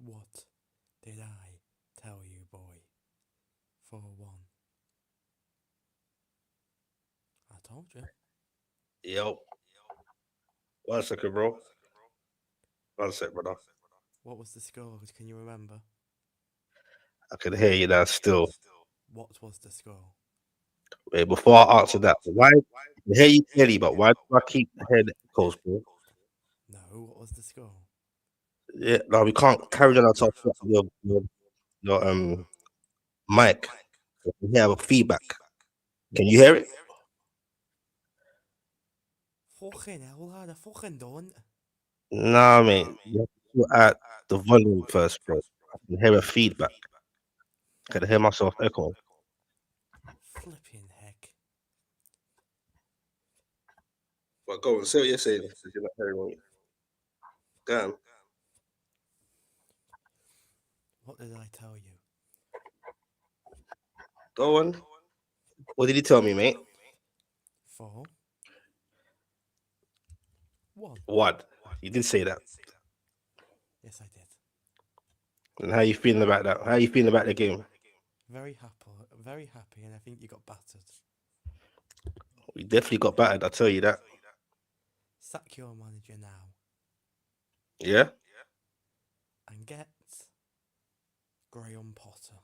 What did I tell you, boy? 4-1. I told you. Yo, 1 second, bro. 1 sec, brother. What was the score? Can you remember? I can hear you now still. What was the score? Wait, before I answer that, why? I can hear you clearly, but why do I keep hearing the echoes, bro? No, what was the score? Yeah, no, we can't carry on our talk about your mic. I can hear a feedback. Can you hear it? Fucking hell, lad, I fucking don't. Nah, mate. You have to sort out the volume first, bro. I can hear a feedback. I can hear myself echoing. Flipping heck. But go on, say what you're saying. Because you're not hearing me. Go on. What did I tell you? Go on. What did he tell me, mate? 4-1. What? You did say that. Yes, I did. And how you feeling about that? How you feeling about the game? Very happy, and I think you got battered. We definitely got battered. I tell you that. Sack your manager now Yeah. and get Graham Potter.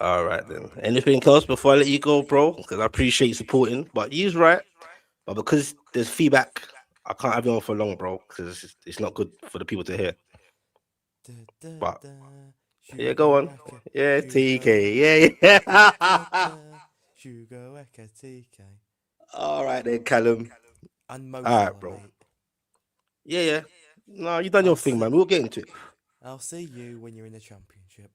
All right then. Anything else before I let you go, bro? Because I appreciate you supporting. But he's right. But because there's feedback, I can't have you on for long, bro. Because it's not good for the people to hear. Da, da, But da. yeah, go Sugar on. Weka. Yeah, Sugar TK. Weka. Yeah, Da, da, yeah. da. Sugar Weka TK. All right then, Callum. And Mo All right, Salah, bro. mate. Yeah, yeah. No, you done your I'll thing, see. man. We'll get into it. I'll see you when you're in the championship.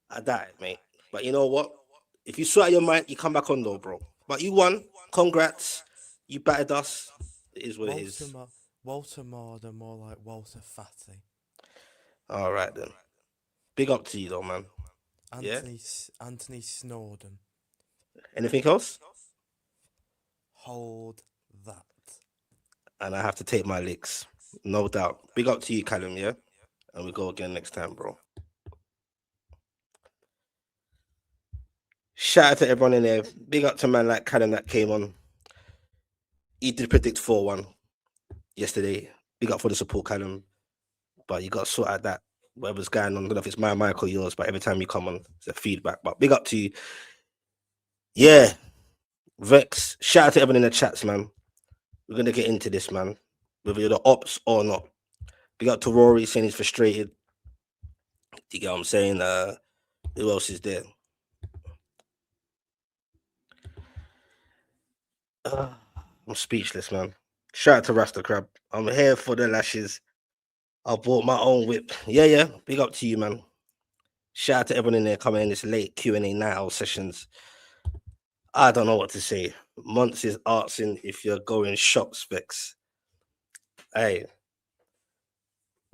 I died, mate. But you know what? If you sweat your mind, you come back on though, bro. But you won. Congrats. You battered us. It is what it Walter, is. Walter Marder, more like Walter Fatty. All right then. Big up to you though, man. Yeah. Anthony Snowden. Anything else? Hold that. And I have to take my licks. No doubt. Big up to you, Callum, yeah? And we go again next time, bro. Shout out to everyone in there. Big up to man like Callum that came on. He did predict 4-1 yesterday. Big up for the support, Callum. But you got to sort out that whatever's going on. I don't know if it's my mic or yours, but every time you come on, it's a feedback. But big up to you. Yeah, Vex. Shout out to everyone in the chats, man. We're gonna get into this, man. Whether you're the ops or not. Big up to Rory saying he's frustrated. You get what I'm saying? Who else is there? Uh, I'm speechless, man. Shout out to Rasta Crab. I'm here for the lashes. I bought my own whip. Yeah, yeah. Big up to you, man. Shout out to everyone in there coming in this late Q&A night owl sessions. I don't know what to say. Monts is asking if you're going shop specs. Hey,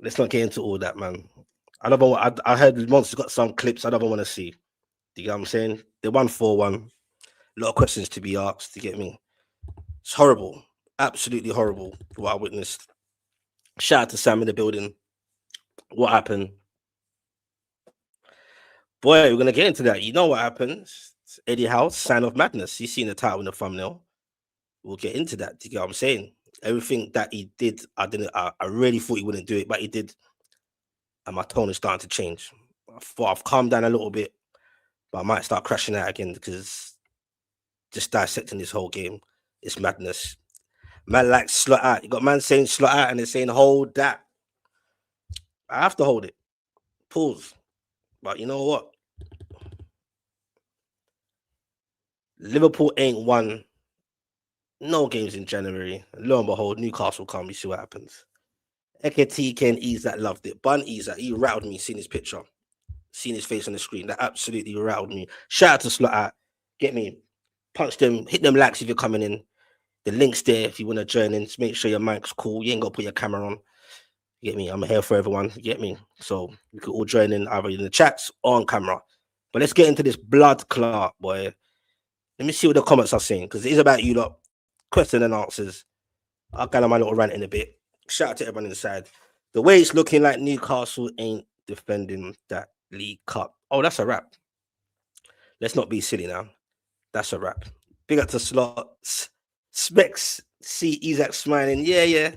let's not get into all that, man. I don't know. I heard Monts got some clips I don't want to see. Do you get what I'm saying? They won 4-1. A lot of questions to be asked. You get me? It's horrible. Absolutely horrible what I witnessed. Shout out to Sam in the building. What happened? Boy, we're gonna get into that. You know what happens? It's Eddie House, sign of madness. You seen the title in the thumbnail. We'll get into that. Do you get what I'm saying? Everything that he did, I didn't. I really thought he wouldn't do it, but he did, and my tone is starting to change. I thought I've calmed down a little bit, but I might start crashing out again because just dissecting this whole game, it's madness. Man, like slot out. You got man saying slot out, and they're saying hold that. I have to hold it. Pause. But you know what? Liverpool ain't won no games in January. Lo and behold, Newcastle come. You see what happens. Eketi Ken Ease that loved it. Bun Ease that he rattled me seeing his picture, seeing his face on the screen. That absolutely rattled me. Shout out to Slot out. Get me. Punch them, hit them likes if you're coming in. The link's there if you want to join in. Just make sure your mic's cool. You ain't got to put your camera on. You get me? I'm here for everyone. You get me? So you can all join in either in the chats or on camera. But let's get into this blood clot, boy. Let me see what the comments are saying because it is about you lot. Question and answers. I'll get on my little rant in a bit. Shout out to everyone inside. The way it's looking like Newcastle ain't defending that League Cup. Oh, that's a wrap. Let's not be silly now. That's a wrap. Big up to Slots. Specs. See Isaac smiling. Yeah, yeah.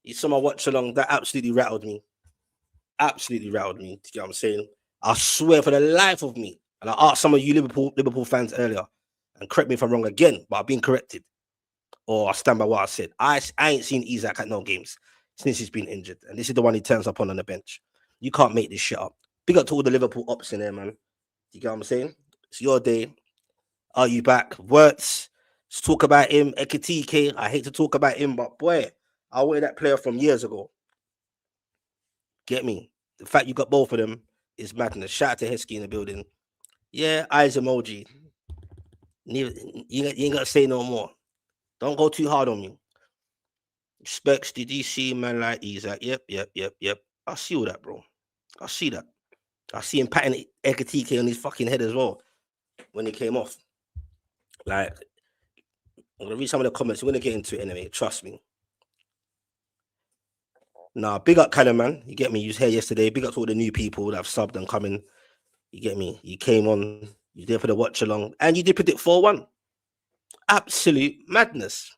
You saw my watch along. That absolutely rattled me. Absolutely rattled me. You know what I'm saying? I swear for the life of me. And I asked some of you Liverpool fans earlier, and correct me if I'm wrong again, but I've been corrected. Or I stand by what I said. I ain't seen Isaac at no games since he's been injured. And this is the one he turns up on the bench. You can't make this shit up. Big up to all the Liverpool ops in there, man. You get what I'm saying? It's your day. Are you back? Wirtz. Let's talk about him. Ekitike. I hate to talk about him, but boy, I wanted that player from years ago. Get me? The fact you got both of them is madness. Shout out to Heskey in the building. Yeah, eyes emoji. You ain't got to say no more. Don't go too hard on me. Specs, did you see man like Isaac? Yep. I see all that, bro. I see that. I see him patting Ekitike on his fucking head as well when he came off. Like, I'm gonna read some of the comments. We're gonna get into it anyway. Trust me. Nah, big up Callum, man. You get me? You was here yesterday. Big up to all the new people that have subbed and coming. You get me? You came on. You did for the watch along, and you did predict 4-1. Absolute madness.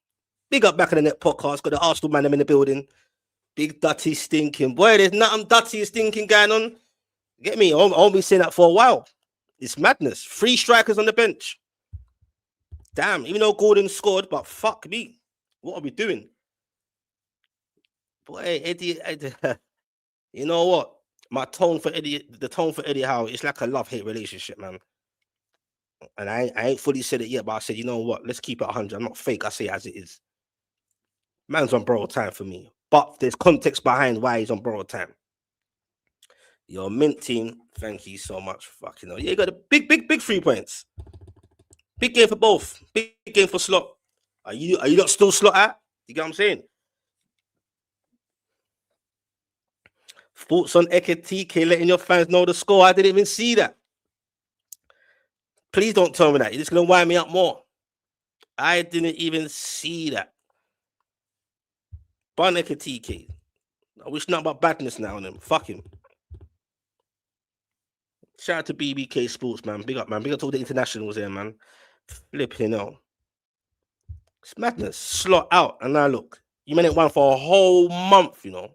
Big up Back in the Net podcast. Got the Arsenal man in the building. Big dirty stinking boy. There's nothing dirty stinking going on. Get me? I've been saying that for a while. It's madness. 3 strikers on the bench. Damn. Even though Gordon scored, but fuck me. What are we doing? Boy, Eddie. You know what? The tone for Eddie Howe, it's like a love-hate relationship, man. And I ain't fully said it yet, but I said, you know what? Let's keep it 100. I'm not fake. I say it as it is. Man's on borrowed time for me. But there's context behind why he's on borrowed time. Your mint team, thank you so much. Fucking hell. Yeah, you got a big 3 points. Big game for both. Big game for Slot. Are you not still Slot at? You get what I'm saying? Thoughts on Ekitike letting your fans know the score? I didn't even see that. Please don't tell me that. You're just going to wind me up more. I didn't even see that. Bun Ekitike. I wish nothing but badness now on him. Fuck him. Shout out to BBK Sports, man. Big up, man. Big up to all the internationals there, man. Flipping hell. It's madness. Slot out. And now look. You meant it won for a whole month, you know.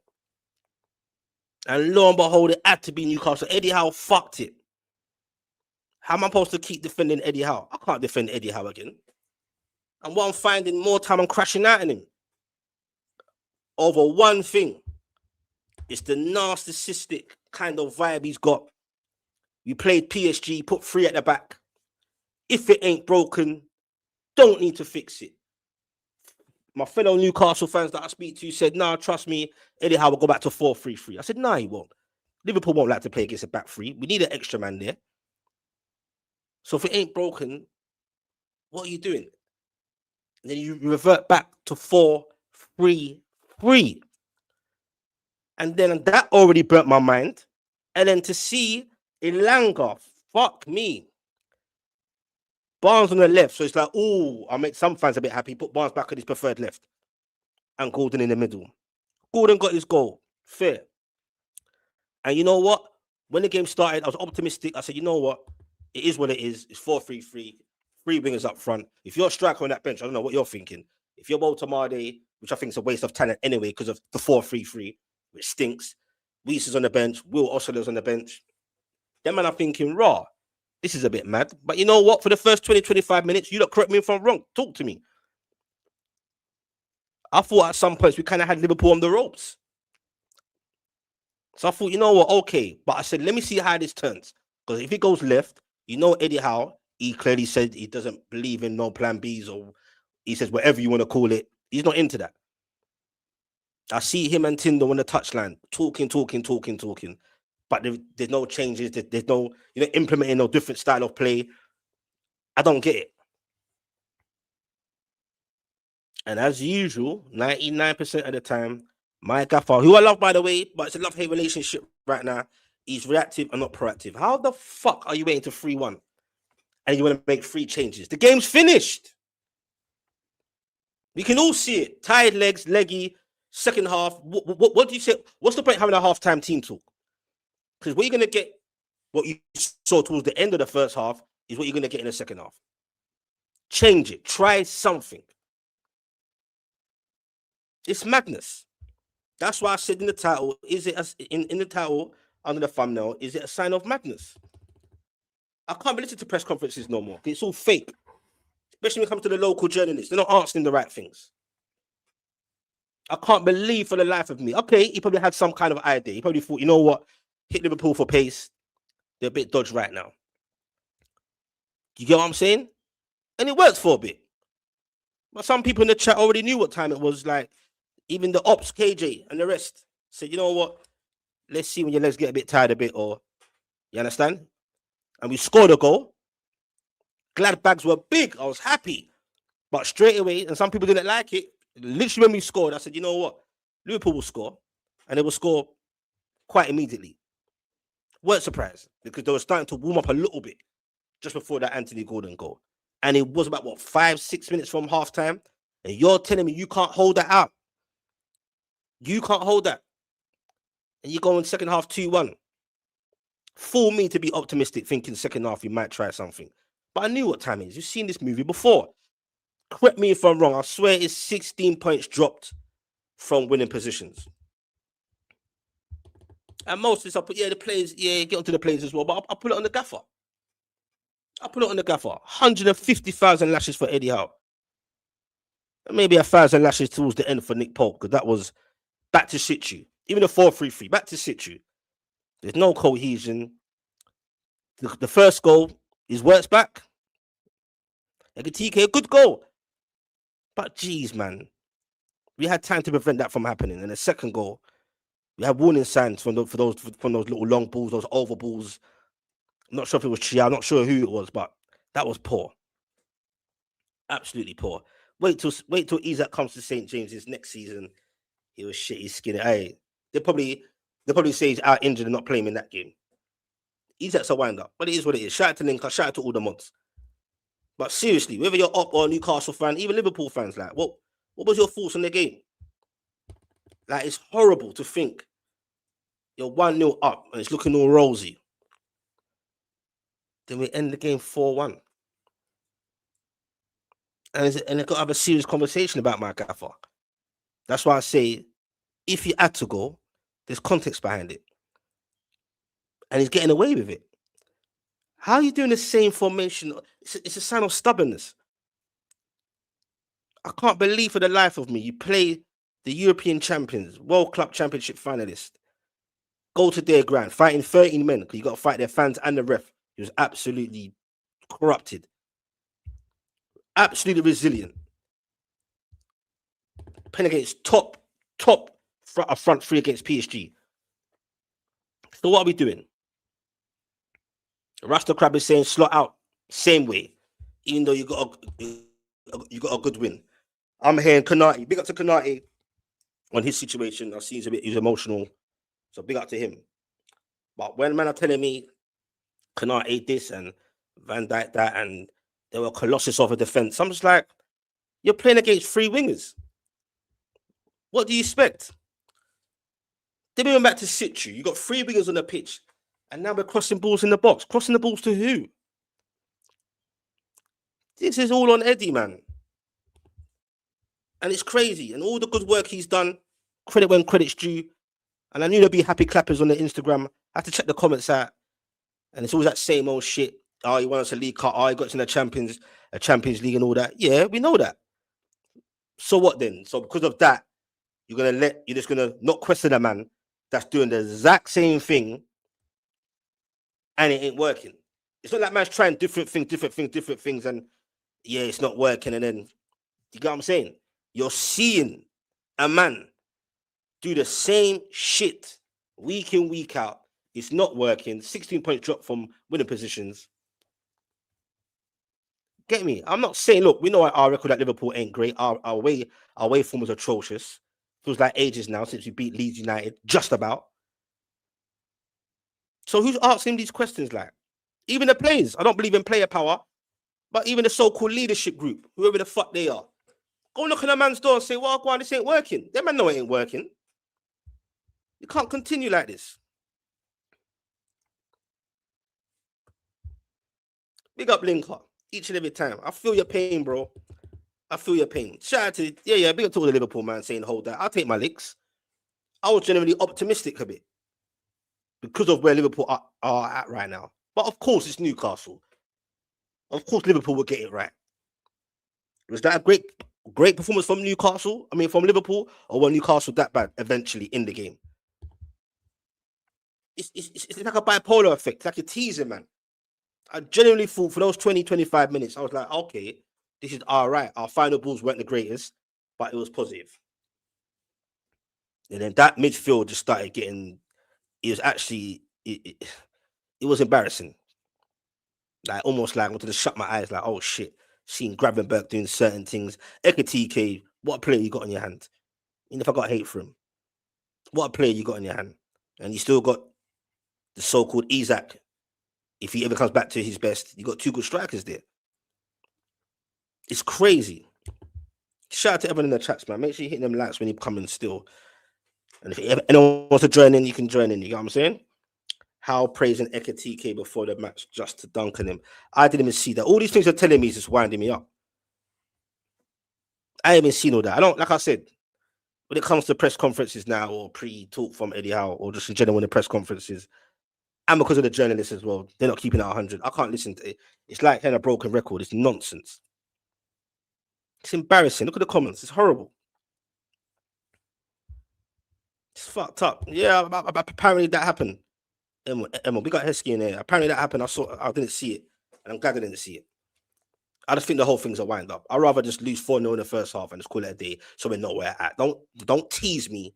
And lo and behold, it had to be Newcastle. Eddie Howe fucked it. How am I supposed to keep defending Eddie Howe? I can't defend Eddie Howe again. And what I'm finding, more time I'm crashing out on him. Over one thing. It's the narcissistic kind of vibe he's got. We played PSG, put 3 at the back. If it ain't broken, don't need to fix it. My fellow Newcastle fans that I speak to said, nah, trust me, Eddie Howe will go back to 4-3-3. I said, nah, he won't. Liverpool won't like to play against a back 3. We need an extra man there. So if it ain't broken, what are you doing? And then you revert back to 4-3-3. And then that already burnt my mind. And then to see Ilanga, fuck me. Barnes on the left. So it's like, oh, I'll make some fans a bit happy. Put Barnes back on his preferred left. And Gordon in the middle. Gordon got his goal. Fair. And you know what? When the game started, I was optimistic. I said, you know what? It is what it is. It's 4-3-3. 3 wingers up front. If you're a striker on that bench, I don't know what you're thinking. If you're Boltamade, which I think is a waste of talent anyway because of the 4-3-3, which stinks. Weiss is on the bench. Will Osler's on the bench. Then man, I'm thinking, raw. This is a bit mad. But you know what? For the first 20, 25 minutes, you don't correct me if I'm wrong. Talk to me. I thought at some points we kind of had Liverpool on the ropes. So I thought, you know what? Okay. But I said, let me see how this turns. Because if it goes left, you know Eddie Howe, he clearly said he doesn't believe in no plan Bs, or he says whatever you want to call it. He's not into that. I see him and Tinder on the touchline, talking. But there's no changes. There's no, implementing no different style of play. I don't get it. And as usual, 99% of the time, my gaffer, who I love, by the way, but it's a love-hate relationship right now, he's reactive and not proactive. How the fuck are you waiting to 3-1? And you want to make 3 changes? The game's finished. We can all see it. Tired legs, leggy. Second half, what do you say? What's the point of having a halftime team talk? Because what you're going to get, what you saw towards the end of the first half, is what you're going to get in the second half. Change it. Try something. It's madness. That's why I said in the title, is it in the title under the thumbnail, is it a sign of madness? I can't be listening to press conferences no more. It's all fake. Especially when it comes to the local journalists. They're not answering the right things. I can't believe for the life of me. Okay, he probably had some kind of idea. He probably thought, you know what? Hit Liverpool for pace. They're a bit dodged right now. You get what I'm saying? And it worked for a bit. But some people in the chat already knew what time it was. Like, even the ops, KJ, and the rest said, you know what? Let's see when your legs get a bit tired a bit, or you understand? And we scored a goal. Glad bags were big. I was happy. But straight away, and some people didn't like it, literally when we scored, I said, you know what? Liverpool will score. And they will score quite immediately. Weren't surprised, because they were starting to warm up a little bit just before that Anthony Gordon goal. And it was about, 5-6 minutes from halftime. And you're telling me you can't hold that out. You can't hold that. And you go in second half 2-1. Fool me to be optimistic, thinking second half you might try something. But I knew what time it is. You've seen this movie before. Correct me if I'm wrong. I swear it's 16 points dropped from winning positions. And most of this, I put, the players, get onto the players as well. But I'll put it on the gaffer. 150,000 lashes for Eddie Howe. And maybe 1,000 lashes towards the end for Nick Pope, because that was back to situ. Even the 4-3-3, back to situ. There's no cohesion. The first goal is Works back. Ekitike, a good goal. But geez, man, we had time to prevent that from happening. And the second goal, we had warning signs from those little long balls, those over balls. I'm not sure if it was Chia, I'm not sure who it was, but that was poor. Absolutely poor. Wait till Isaac comes to St. James's next season. He was shit. He's skinny. Hey, they'll probably say he's out injured and not playing in that game. Isaac's a wind up, but it is what it is. Shout out to Linka, shout out to all the mods. But seriously, whether you're up or a Newcastle fan, even Liverpool fans, like, what was your thoughts on the game? Like, it's horrible to think you're 1-0 up and it's looking all rosy. Then we end the game 4-1. And they've got to have a serious conversation about my gaffer. That's why I say, if he had to go, there's context behind it. And he's getting away with it. How are you doing the same formation? It's a sign of stubbornness. I can't believe for the life of me, you play the European champions, World Club Championship finalists, go to their ground, fighting 13 men, because you got to fight their fans and the ref. He was absolutely corrupted. Absolutely resilient. Playing against top front three against PSG. So what are we doing? Rasta Crab is saying slot out same way, even though you got a good win. I'm hearing Kanate. Big up to Kanate on his situation. I see he's emotional, so big up to him. But when men are telling me Kanate this and Van Dijk that, and they were colossus of a defense, I'm just like, you're playing against three wingers. What do you expect? Then we went back to situ. You got three wingers on the pitch, and now we're crossing balls in the box. Crossing the balls to who? This is all on Eddie, man. And it's crazy. And all the good work he's done, credit when credit's due. And I knew there'd be happy clappers on the Instagram. I had to check the comments out. And it's always that same old shit. Oh, he won us a league cut. Oh, he got us in the Champions League and all that. Yeah, we know that. So what then? So because of that, you're just gonna not question a man that's doing the exact same thing and it ain't working. It's not like man's trying different things, and yeah, it's not working. And then, you get what I'm saying? You're seeing a man do the same shit week in, week out. It's not working. 16 points drop from winning positions. Get me? I'm not saying, look, we know our record at Liverpool ain't great. Our away form was atrocious. Feels like ages now since we beat Leeds United, just about. So who's asking these questions like? Even the players. I don't believe in player power, but even the so-called leadership group, whoever the fuck they are. Go knock on a man's door and say, well, go on, this ain't working. Them man know it ain't working. You can't continue like this. Big up Linker each and every time. I feel your pain, bro. I feel your pain. Shout out to, big up to all the Liverpool man saying, hold that. I'll take my licks. I was generally optimistic a bit because of where Liverpool are at right now. But of course, it's Newcastle. Of course, Liverpool will get it right. Was that a great performance from Newcastle? I mean, from Liverpool, or were Newcastle that bad eventually in the game? It's like a bipolar effect. It's like a teaser, man. I genuinely thought for those 20, 25 minutes, I was like, okay, this is all right. Our final balls weren't the greatest, but it was positive. And then that midfield just started getting, it was actually, it was embarrassing. Like, almost like I wanted to shut my eyes, like, oh shit, seeing Gravenberg doing certain things. Ekatike, what a player you got in your hand. Even if I got hate for him, what a player you got in your hand. And you still got the so-called Isaac. If he ever comes back to his best, you got two good strikers there. It's crazy. Shout out to everyone in the chats, man. Make sure you hit them likes when you come in still. And if anyone wants to join in, you can join in. You know what I'm saying? How praising Ekatike before the match just to dunk on him. I didn't even see that. All these things you're telling me is just winding me up. I haven't even seen all that. I don't, like I said, when it comes to press conferences now or pre-talk from Eddie Howe or just in general in the press conferences, and because of the journalists as well, they're not keeping it 100. I can't listen to it. It's like having a broken record. It's nonsense. It's embarrassing. Look at the comments. It's horrible. It's fucked up. Yeah, apparently that happened. Emma, we got Heskey in there. Apparently that happened. I didn't see it. And I'm glad I didn't see it. I just think the whole thing's a wind up. I'd rather just lose 4-0 in the first half and just call it a day so we know where we're at. Don't tease me.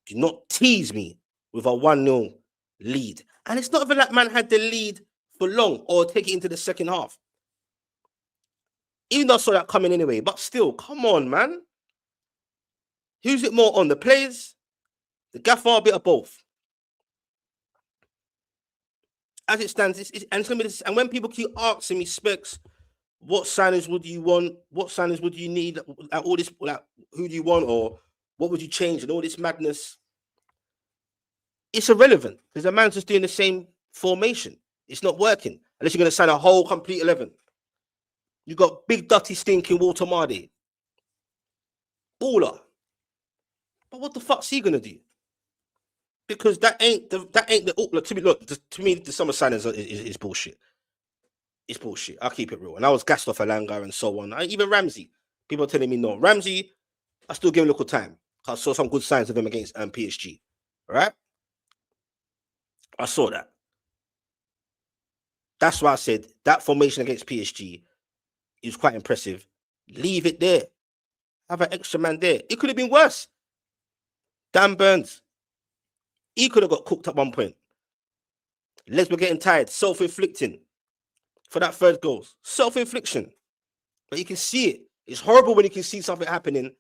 Do not tease me with a 1-0 lead. And it's not even like man had the lead for long or take it into the second half. Even though I saw that coming anyway, but still, come on, man. Who's it more on? The players? The gaffer? A bit of both. As it stands, and when people keep asking me, Specs, what signings would you want? What signings would you need? Like all this, like who do you want, or what would you change, and all this madness? It's irrelevant because the man's just doing the same formation. It's not working unless you're going to sign a whole complete 11. You got big, dirty, stinking Walter Mardy, baller. But what the fuck's he going to do? Because that ain't the to me the summer signings is bullshit. It's bullshit. I'll keep it real. And I was gassed off Alanga and so on. Even Ramsey. People are telling me no. Ramsey, I still give him a little time. I saw some good signs of him against PSG. All right? I saw that. That's why I said that formation against PSG is quite impressive. Leave it there. Have an extra man there. It could have been worse. Dan Burns. He could have got cooked at one point. Legs were getting tired. Self-inflicting. For that third goal. Self-infliction. But you can see it. It's horrible when you can see something happening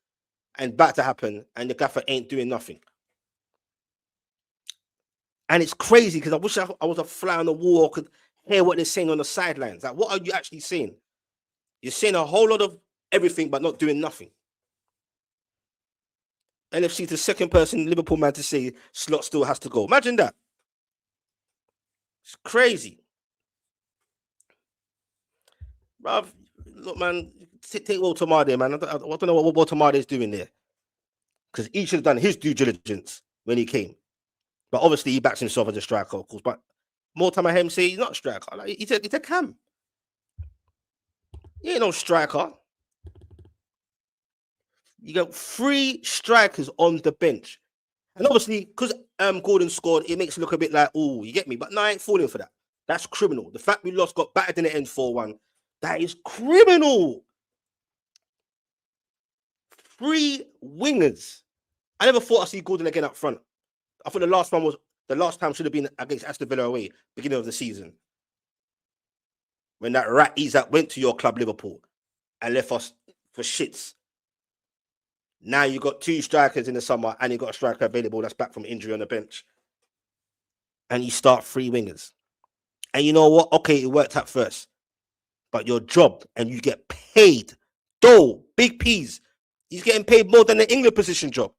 and about to happen and the gaffer ain't doing nothing. And it's crazy because I wish I was a fly on the wall, could hear what they're saying on the sidelines. Like, what are you actually saying? You're saying a whole lot of everything but not doing nothing. NFC, the second person Liverpool man to say Slot still has to go. Imagine that. It's crazy. Bruv, look, man, take Walter Mardy, man. I don't know what Walter Mardy is doing there. Because he should have done his due diligence when he came. But obviously, he backs himself as a striker, of course. But more time I hear him say he's not a striker. Like, he's a cam. He ain't no striker. You got 3 strikers on the bench. And obviously, because Gordon scored, it makes it look a bit like, oh, you get me? But no, I ain't falling for that. That's criminal. The fact we lost, got battered in the end 4-1, that is criminal. 3 wingers. I never thought I'd see Gordon again up front. I thought the last time should have been against Aston Villa away, beginning of the season. When that rat Isaac went to your club, Liverpool, and left us for shits. Now you got 2 strikers in the summer and you got a striker available that's back from injury on the bench. And you start 3 wingers. And you know what? Okay, it worked at first. But your job and you get paid. Big P's He's getting paid more than the England position job.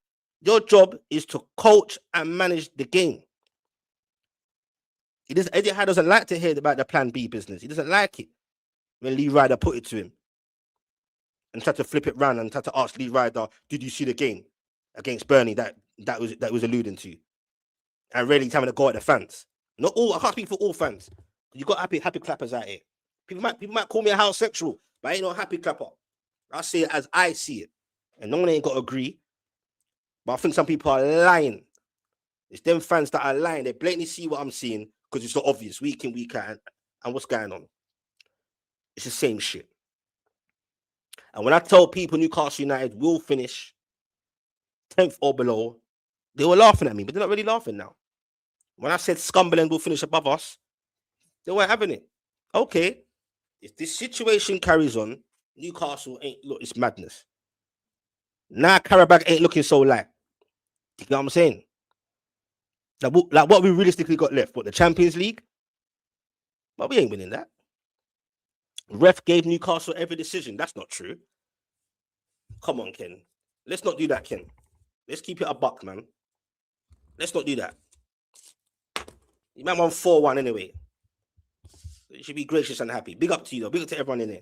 Your job is to coach and manage the game. Eddie Howe doesn't like to hear about the Plan B business. He doesn't like it when Lee Ryder put it to him and tried to flip it round and tried to ask Lee Ryder, "Did you see the game against Burnley that was alluding to?" And really having to go at the fans. Not all. I can't speak for all fans. You got happy clappers out here. People might call me a house sexual, but I ain't no happy clapper. I see it as I see it, and no one ain't got to agree. But I think some people are lying. It's them fans that are lying. They blatantly see what I'm seeing because it's so obvious week in, week out, and what's going on. It's the same shit. And when I tell people Newcastle United will finish 10th or below, they were laughing at me, but they're not really laughing now. When I said Scumberland will finish above us, they weren't having it. Okay, if this situation carries on, Newcastle ain't look. It's madness. Now Karabakh ain't looking so light. You know what I'm saying? Like what we realistically got left? What, the Champions League? But we ain't winning that. Ref gave Newcastle every decision. That's not true. Come on, Ken. Let's not do that, Ken. Let's keep it a buck, man. Let's not do that. You might want 4-1 anyway. You should be gracious and happy. Big up to you, though. Big up to everyone in there.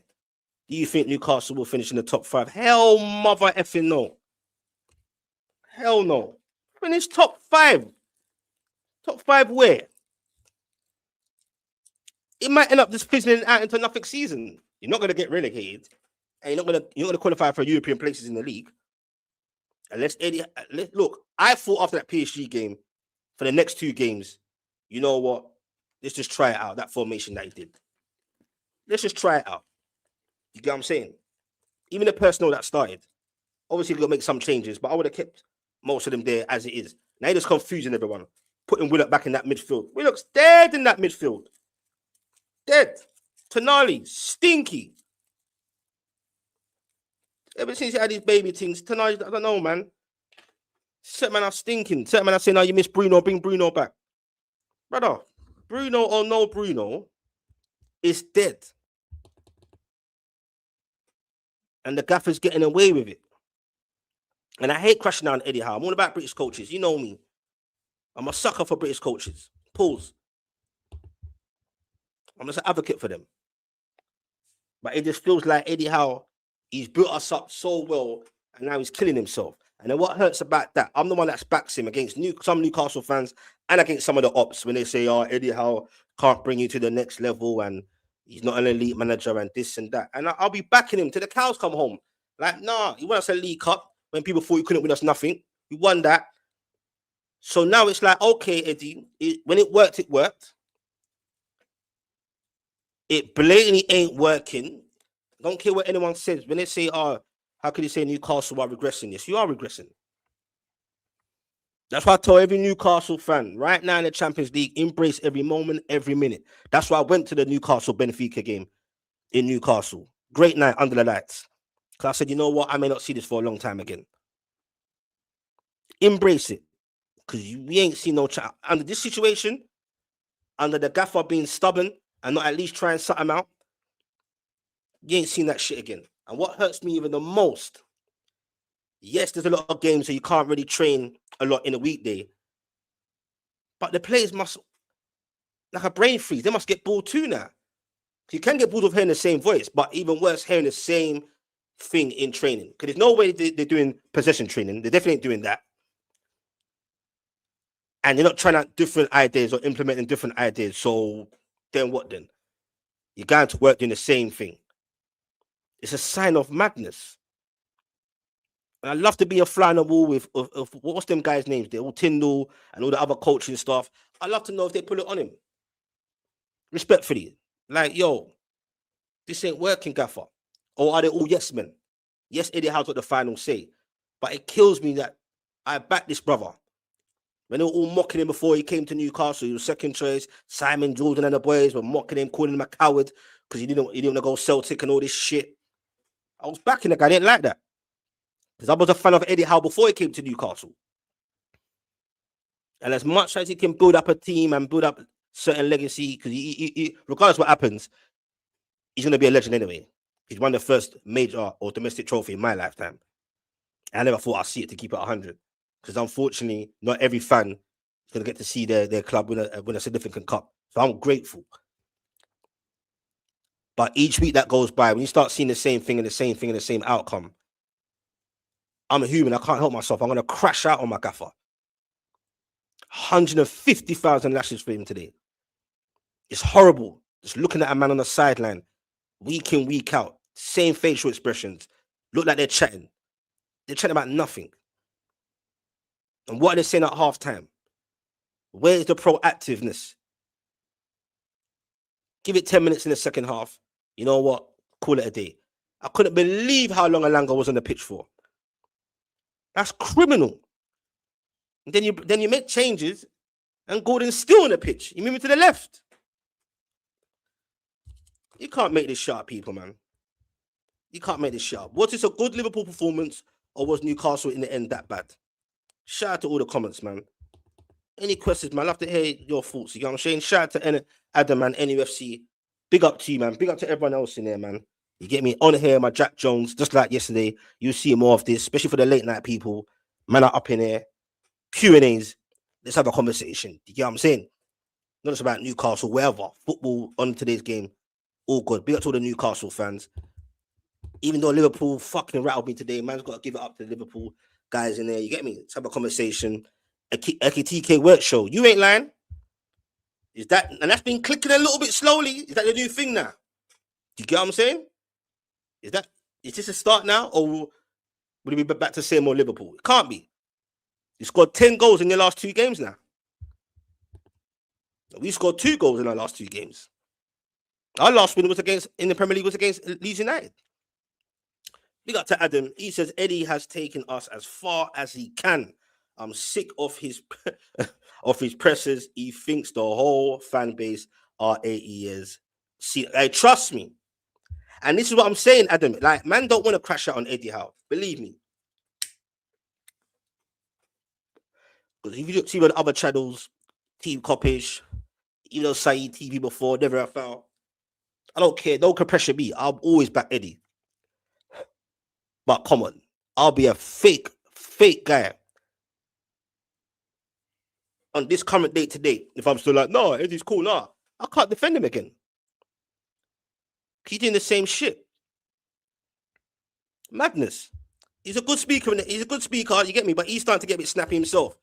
Do you think Newcastle will finish in the top 5? Hell, mother effing no. Hell no. Finish top 5. Top 5 where? It might end up just fizzling out into nothing season. You're not going to get relegated, and you're not going to qualify for European places in the league. Unless Eddie, look, I thought after that PSG game, for the next 2 games, you know what? Let's just try it out, that formation that he did. Let's just try it out. You get what I'm saying? Even the personnel that started, obviously you've got to make some changes, but I would have kept most of them there as it is. Now you're just confusing everyone. Putting Willock back in that midfield. Willock's dead in that midfield. Dead. Tonali, stinky. Ever since he had these baby things, Tonali, I don't know, man. Certain man are stinking. Certain man are saying, "Oh, you miss Bruno, bring Bruno back." Brother, Bruno or no Bruno is dead. And the gaffer's getting away with it. And I hate crashing down Eddie Howe. I'm all about British coaches. You know me. I'm a sucker for British coaches. Pause. I'm just an advocate for them. But it just feels like Eddie Howe, he's built us up so well, and now he's killing himself. And then what hurts about that, I'm the one that backs him against some Newcastle fans and against some of the ops when they say, "Oh, Eddie Howe can't bring you to the next level and he's not an elite manager and this and that." And I'll be backing him till the cows come home. Like, nah, he won us a League Cup when people thought he couldn't win us nothing. We won that. So now it's like, okay, Eddie, when it worked, it worked. It blatantly ain't working. Don't care what anyone says. When they say, "Oh, how could you say Newcastle are regressing?" Yes, you are regressing. That's why I tell every Newcastle fan right now in the Champions League, embrace every moment, every minute. That's why I went to the Newcastle Benfica game in Newcastle. Great night under the lights. Because I said, you know what? I may not see this for a long time again. Embrace it. Because we ain't seen no chance. Under this situation, under the gaffer being stubborn and not at least trying something out, you ain't seen that shit again. And what hurts me even the most, yes, there's a lot of games that you can't really train a lot in a weekday. But the players must, like a brain freeze, they must get bored too now. You can get bored of hearing the same voice, but even worse, hearing the same thing in training. Because there's no way they're doing possession training. They definitely ain't doing that. And they're not trying out different ideas or implementing different ideas. So then what then? You're going to work doing the same thing. It's a sign of madness. And I'd love to be a fly on the wall with what's them guys' names? They're all Tyndall and all the other coaching stuff. I'd love to know if they put it on him. Respectfully. Like, yo, this ain't working, gaffer. Or are they all yes men? Yes, Eddie Howe's got the final say. But it kills me that I back this brother. When they were all mocking him before he came to Newcastle, he was second choice. Simon Jordan and the boys were mocking him, calling him a coward because he didn't want to go Celtic and all this shit. I was backing the guy. I didn't like that. Because I was a fan of Eddie Howe before he came to Newcastle. And as much as he can build up a team and build up certain legacy, because he, regardless of what happens, he's going to be a legend anyway. He's won the first major or domestic trophy in my lifetime. I never thought I'd see it to keep it 100. Because unfortunately, not every fan is going to get to see their club win a significant cup. So I'm grateful. But each week that goes by, when you start seeing the same thing and the same thing and the same outcome, I'm a human. I can't help myself. I'm going to crash out on my gaffer. 150,000 lashes for him today. It's horrible. Just looking at a man on the sideline, week in, week out, same facial expressions, look like they're chatting. They're chatting about nothing. And what are they saying at halftime? Where's the proactiveness? Give it 10 minutes in the second half. You know what? Call it a day. I couldn't believe how long Alanga was on the pitch for. That's criminal. And then you make changes and Gordon's still on the pitch. You move it to the left. You can't make this shit up, people, man. You can't make this shit up. Was this a good Liverpool performance or was Newcastle in the end that bad? Shout out to all the comments, man. Any questions, man? I'd love to hear your thoughts. You know what I'm saying? Shout out to Adam and NUFC. Big up to you, man. Big up to everyone else in there, man. You get me? On here, my Jack Jones, just like yesterday. You'll see more of this, especially for the late night people. Man are up in there. Q&As. Let's have a conversation. You get what I'm saying? Not just about Newcastle, wherever. Football on today's game. All good. Big up to all the Newcastle fans. Even though Liverpool fucking rattled me today, man's got to give it up to the Liverpool guys in there. You get me? Let's have a conversation. TK work show. You ain't lying. Is that, and that's been clicking a little bit slowly. Is that the new thing now? Do you get what I'm saying? Is this a start now, or would it be back to same old Liverpool? It can't be. You scored 10 goals in your last 2 games now. We scored 2 goals in our last 2 games. Our last win was in the Premier League was against Leeds United. Big up to Adam. He says Eddie has taken us as far as he can. I'm sick of his presses. He thinks the whole fan base are 80 years. See, trust me. And this is what I'm saying, Adam. Like, man, don't want to crash out on Eddie Howe. Believe me. Because if you look see on other channels, Team Coppish, even though Saeed TV before, never have found. I don't care. Don't pressure me. I'll always back Eddie. But come on. I'll be a fake guy on this current date today. If I'm still like, no, Eddie's cool. Nah, I can't defend him again. He's doing the same shit. Madness. He's a good speaker. He's a good speaker. You get me? But he's starting to get a bit snappy himself.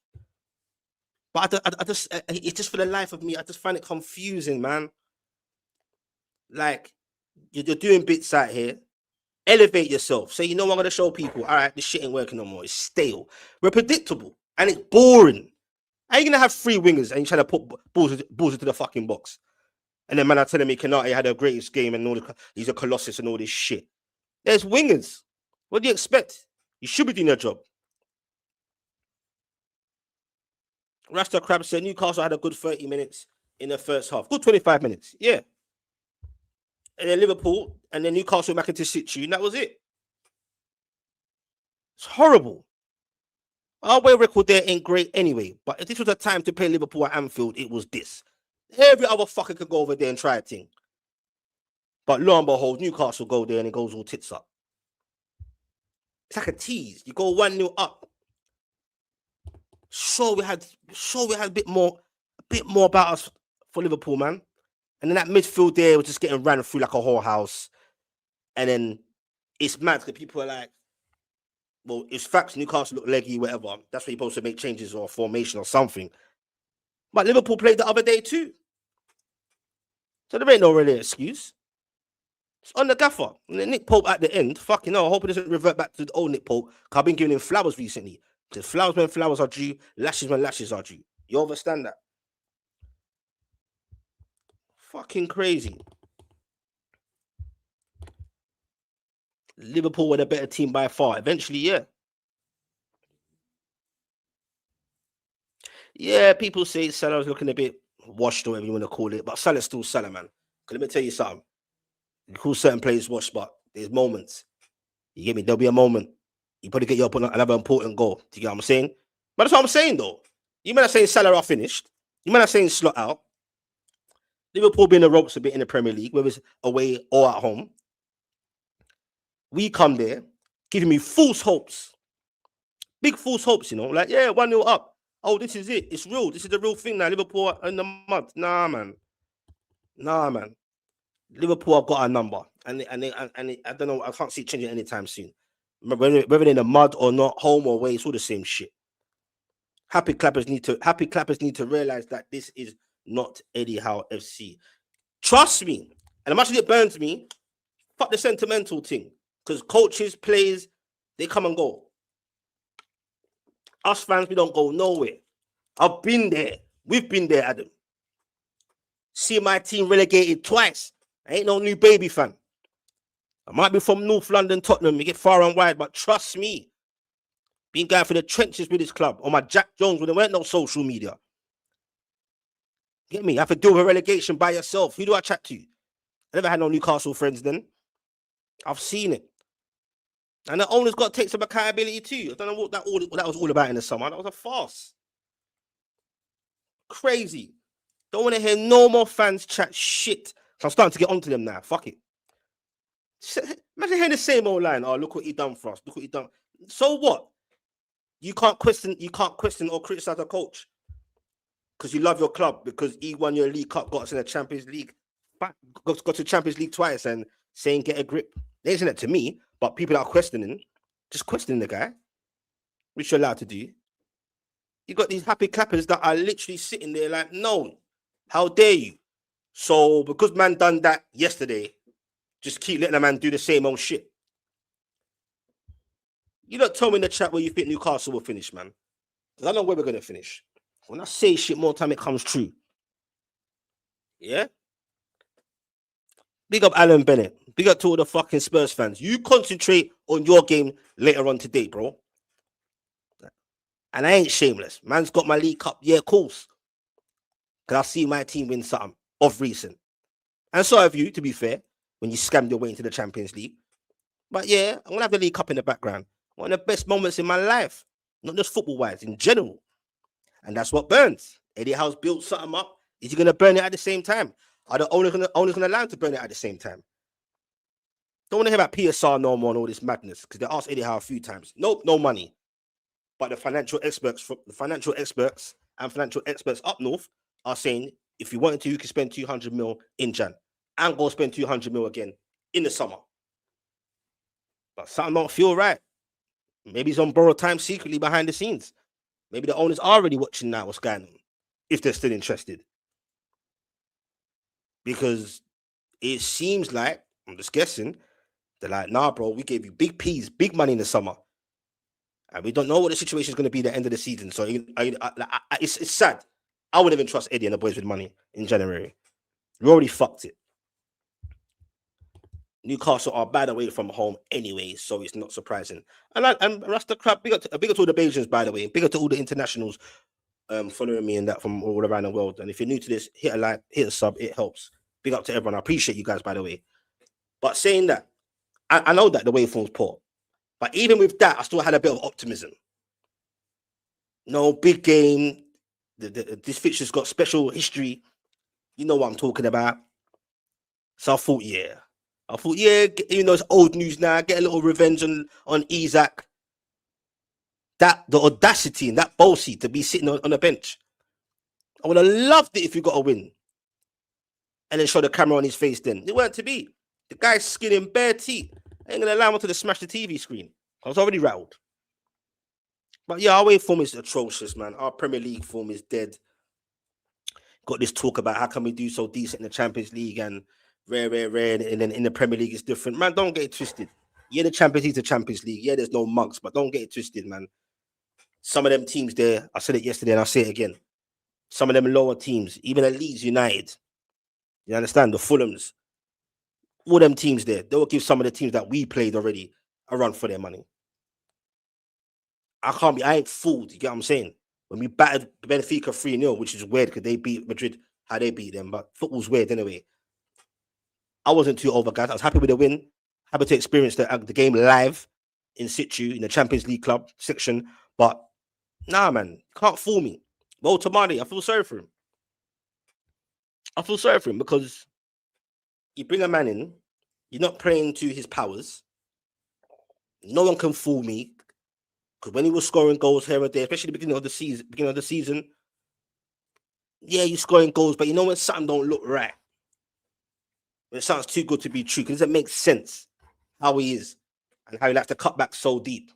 But I just, it's just for the life of me, I just find it confusing, man. Like, you're doing bits out here. Elevate yourself. Say, you know what, I'm going to show people, all right, this shit ain't working no more. It's stale. We're predictable. And it's boring. How you going to have 3 wingers and you're trying to put balls into the fucking box? And then man are telling me Kanate had the greatest game and he's a colossus and all this shit. There's wingers. What do you expect? You should be doing your job. Rasta Crab said Newcastle had a good 30 minutes in the first half. Good 25 minutes. Yeah. And then Liverpool and then Newcastle back into situ, and that was it. It's horrible. Our away record there ain't great anyway. But if this was a time to play Liverpool at Anfield, it was this. Every other fucker could go over there and try a thing. But lo and behold, Newcastle go there and it goes all tits up. It's like a tease. You go 1-0 up. Sure, we had a bit more about us for Liverpool, man. And then that midfield there was just getting ran through like a whole house. And then it's mad because people are like, well, it's facts, Newcastle look leggy, whatever. That's where you're supposed to make changes or formation or something. But Liverpool played the other day too. So there ain't no really excuse. It's on the gaffer. And then Nick Pope at the end, fucking hell, I hope it doesn't revert back to the old Nick Pope. Because I've been giving him flowers recently. Because flowers when flowers are due, lashes when lashes are due. You understand that? Fucking crazy. Liverpool were the better team by far. Eventually, yeah. Yeah, people say Salah's looking a bit washed or whatever you want to call it. But Salah's still Salah, man. Let me tell you something. You call certain players washed, but there's moments. You get me? There'll be a moment. You probably get you up on another important goal. Do you get what I'm saying? But that's what I'm saying, though. You might have saying Salah are finished. You might have saying slot out. Liverpool being the ropes a bit in the Premier League, whether it's away or at home. We come there, giving me false hopes. Big false hopes, you know, like, yeah, 1-0 up. Oh, this is it. It's real. This is the real thing now. Liverpool are in the mud. Nah, man. Nah, man. Liverpool have got our number, and I don't know. I can't see it changing anytime soon. Whether they're in the mud or not, home or away, it's all the same shit. Happy clappers need to realize that this is not Eddie Howe FC. Trust me, and as much as it burns me, fuck the sentimental thing. Because coaches, players, they come and go. Us fans, we don't go nowhere. I've been there. We've been there, Adam. See my team relegated twice. I ain't no new baby fan. I might be from North London, Tottenham. We get far and wide, but trust me, been going for the trenches with this club. Or my Jack Jones when there weren't no social media. Get me? I have to deal with a relegation by yourself. Who do I chat to? I never had no Newcastle friends then. I've seen it. And the owner's got to take some accountability too. I don't know what that was all about in the summer. That was a farce. Crazy. Don't want to hear no more fans chat shit. So I'm starting to get onto them now. Fuck it. Imagine hearing the same old line. Oh, look what he done for us. Look what he done. So what? You can't question or criticize a coach because you love your club because he won your League Cup, got us in the Champions League, got to Champions League twice, and saying get a grip. They isn't it to me, but people are questioning, just questioning the guy, which you're allowed to do. You got these happy clappers that are literally sitting there like, no, how dare you? So because man done that yesterday, just keep letting a man do the same old shit. You don't tell me in the chat where you think Newcastle will finish, man. Because I know where we're going to finish. When I say shit, more time it comes true. Yeah? Big up Alan Bennett. Big up to all the fucking Spurs fans. You concentrate on your game later on today, bro. And I ain't shameless. Man's got my League Cup. Yeah, of course. Because I see my team win something of recent. And so have you, to be fair, when you scammed your way into the Champions League. But yeah, I'm going to have the League Cup in the background. One of the best moments in my life. Not just football-wise, in general. And that's what burns. Eddie Howe's built something up. Is he going to burn it at the same time? Are the owners going to allow him to burn it at the same time? Don't want to hear about PSR no more and all this madness because they asked Eddie Howe a few times. Nope, no money. But the financial experts and financial experts up north are saying if you wanted to, you could spend 200 mil in Jan and go spend 200 mil again in the summer. But something don't feel right. Maybe he's on borrowed time secretly behind the scenes. Maybe the owners are already watching now what's going on, if they're still interested. Because it seems like, I'm just guessing, they're like, nah, bro, we gave you big peas, big money in the summer. And we don't know what the situation is going to be at the end of the season. So it's sad. I wouldn't even trust Eddie and the boys with money in January. We already fucked it. Newcastle are bad away from home anyway, so it's not surprising. And Rasta Crab, big up to all the Belgians, by the way. Big up to all the internationals following me and that from all around the world. And if you're new to this, hit a like, hit a sub, it helps. Big up to everyone. I appreciate you guys, by the way. But saying that, I know that the waveform's poor. But even with that, I still had a bit of optimism. No, big game. This fixture's got special history. You know what I'm talking about. So I thought, yeah, you know, it's old news now. Get a little revenge on Isaac. The audacity and that ballsy to be sitting on a bench. I would have loved it if you got a win. And then show the camera on his face then. It weren't to be. The guy's skinning bare teeth. I ain't going to allow him to smash the TV screen. I was already rattled. But yeah, our way form is atrocious, man. Our Premier League form is dead. Got this talk about how can we do so decent in the Champions League and rare, and then in the Premier League it's different. Man, don't get it twisted. Yeah, the Champions League's the Champions League. Yeah, there's no mugs, but don't get it twisted, man. Some of them teams there, I said it yesterday and I'll say it again. Some of them lower teams, even at Leeds United, you understand, the Fulhams, all them teams there, they will give some of the teams that we played already a run for their money. I ain't fooled, you get what I'm saying? When we battered Benfica 3-0, which is weird because they beat Madrid, how they beat them, but football's weird anyway. I wasn't too over, guys. I was happy with the win, happy to experience the game live in situ in the Champions League club section, but nah, man, can't fool me. Well, Tamani, I feel sorry for him. Because you bring a man in, you're not praying to his powers. No one can fool me. Because when he was scoring goals here and there, especially the beginning of the season, yeah, you're scoring goals, but you know when something don't look right, when it sounds too good to be true, because it doesn't make sense how he is and how he likes to cut back so deep.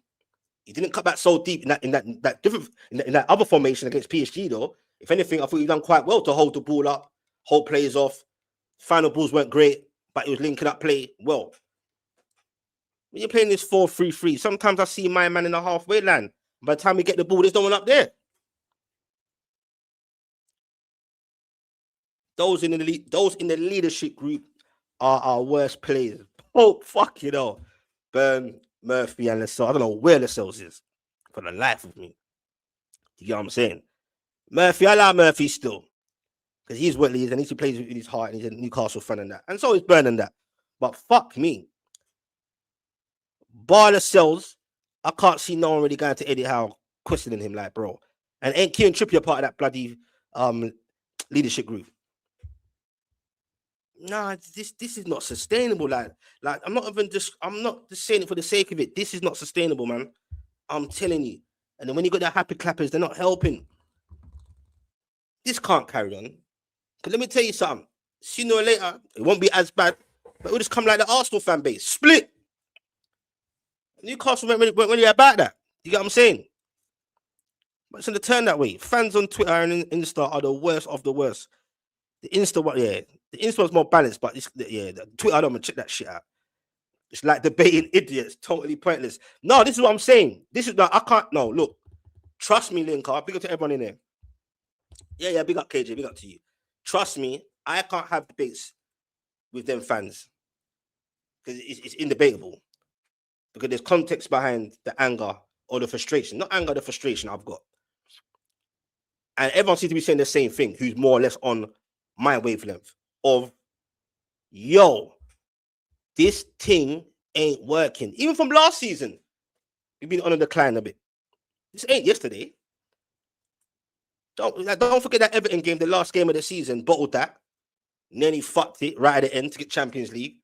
He didn't cut back so deep in that other formation against PSG though. If anything, I thought he done quite well to hold the ball up, hold plays off. Final balls weren't great, but he was linking up play well. When you're playing this 4-3-3, sometimes I see my man in the halfway line. By the time we get the ball, there's no one up there. Those in the leadership group are our worst players. Oh, fuck you know. Burn, Murphy, and Lascelles. I don't know where Lascelles is for the life of me. You get what I'm saying? Murphy, I like Murphy still. Because he's what he is, and he plays with his heart, and he's a Newcastle fan and that. And so is Burn and that. But fuck me. Bar Lascelles, I can't see no one really going to Eddie Howe questioning him like, bro. And ain't Kieran Trippier part of that bloody leadership group? Nah, this is not sustainable. Like I'm not just saying it for the sake of it. This is not sustainable, man. I'm telling you. And then when you got that happy clappers, they're not helping. This can't carry on. Because let me tell you something. Sooner or later, it won't be as bad, but it will just come like the Arsenal fan base. Split. Newcastle weren't really about that. You get what I'm saying? But it's going to turn that way. Fans on Twitter and Insta are the worst of the worst. The Insta was more balanced, but the Twitter, I don't want to check that shit out. It's like debating idiots, totally pointless. No, this is what I'm saying. I can't. No, look, trust me, Linker. Big up to everyone in there. Yeah, big up KJ, big up to you. Trust me, I can't have debates with them fans because it's indebatable. Because there's context behind the anger or the frustration. Not anger, the frustration I've got. And everyone seems to be saying the same thing, who's more or less on my wavelength of, yo, this thing ain't working. Even from last season, we've been on a decline a bit. This ain't yesterday. Don't forget that Everton game, the last game of the season, bottled that. Nearly fucked it right at the end to get Champions League.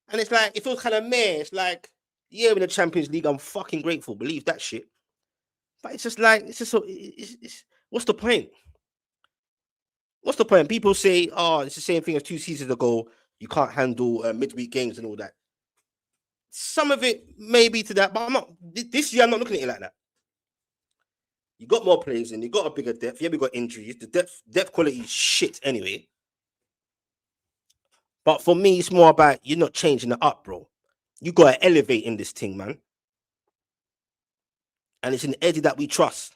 And it's like, it feels kind of meh. It's like, yeah, in the Champions League, I'm fucking grateful. Believe that shit. But it's just like, what's the point? What's the point? People say, oh, it's the same thing as 2 seasons ago. You can't handle midweek games and all that. Some of it may be to that, but I'm not. This year, I'm not looking at it like that. You got more players in, you got a bigger depth. Yeah, we got injuries. The depth quality is shit anyway. But for me, it's more about you're not changing it up, bro. You got to elevate in this thing, man. And it's in Eddie that we trust.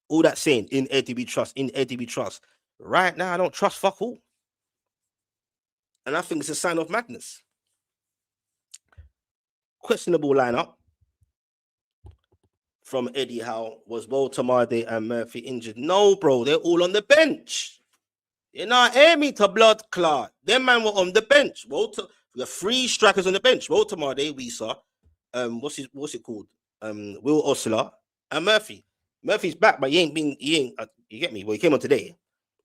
All that saying, in Eddie we trust, in Eddie we trust. Right now, I don't trust fuck all. And I think it's a sign of madness. Questionable lineup from Eddie Howe. Was Walter and Murphy injured? No, bro. They're all on the bench. You're not hear me to blood clot. Them man were on the bench. The 3 strikers on the bench. Walter we saw. What's it called? Will Osler and Murphy. Murphy's back, but he ain't. You get me? Well, he came on today.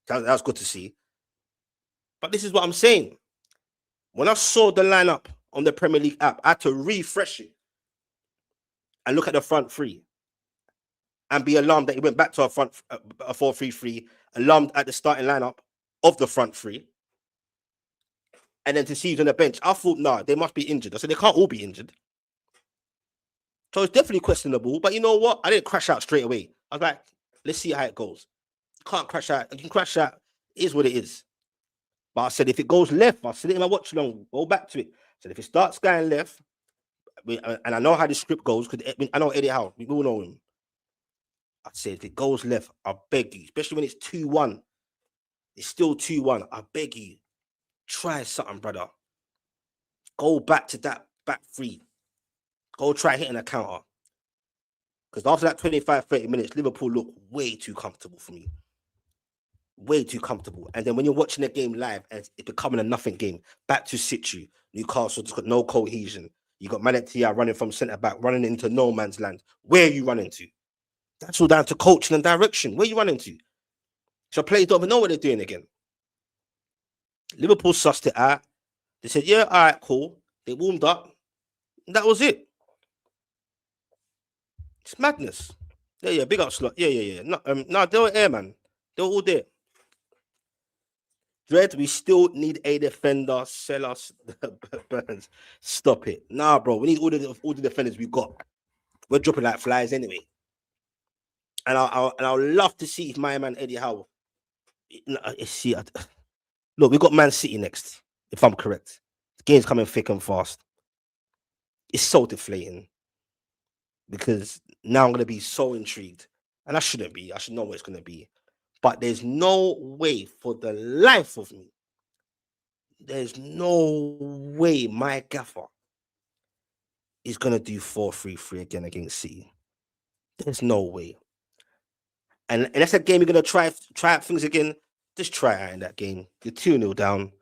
That was good to see. But this is what I'm saying. When I saw the lineup on the Premier League app, I had to refresh it and look at the front 3 and be alarmed that he went back to a 4-3-3, alarmed at the starting lineup of the front 3. And then to see he's on the bench, I thought, nah, they must be injured. I said, they can't all be injured. So it's definitely questionable. But you know what? I didn't crash out straight away. I was like, let's see how it goes. You can't crash out. You can crash out. It is what it is. But I said, if it goes left, I said it in my watch long, go back to it. I said, if it starts going left, and I know how the script goes, because I know Eddie Howe, we all know him. I said, if it goes left, I beg you, especially when it's 2-1, it's still 2-1. I beg you, try something, brother. Go back to that back 3. Go try hitting a counter. Because after that 25, 30 minutes, Liverpool looked way too comfortable for me. Way too comfortable. And then when you're watching the game live, and it's becoming a nothing game, back to situ, Newcastle just got no cohesion. You got Malik Tia running from centre-back, running into no man's land. Where are you running to? That's all down to coaching and direction. Where are you running to? So players don't even know what they're doing again. Liverpool sussed it out. They said, yeah, all right, cool. They warmed up. And that was it. It's madness. Yeah, big up slot. Yeah. No, they were air, man. They were all there. Dread, we still need a defender. Sell us Burns. Stop it. Nah, bro. We need all the defenders we got. We're dropping like flies anyway. And I'll love to see if my man Eddie Howe. See, look, we got Man City next, if I'm correct. The game's coming thick and fast. It's so deflating because now I'm gonna be so intrigued. And I shouldn't be. I should know what it's gonna be. But there's no way for the life of me. There's no way my gaffer is gonna do 4-3-3 again against City. There's no way. And that's a game you're gonna try out things again. Just try it out in that game. You're 2-0 down.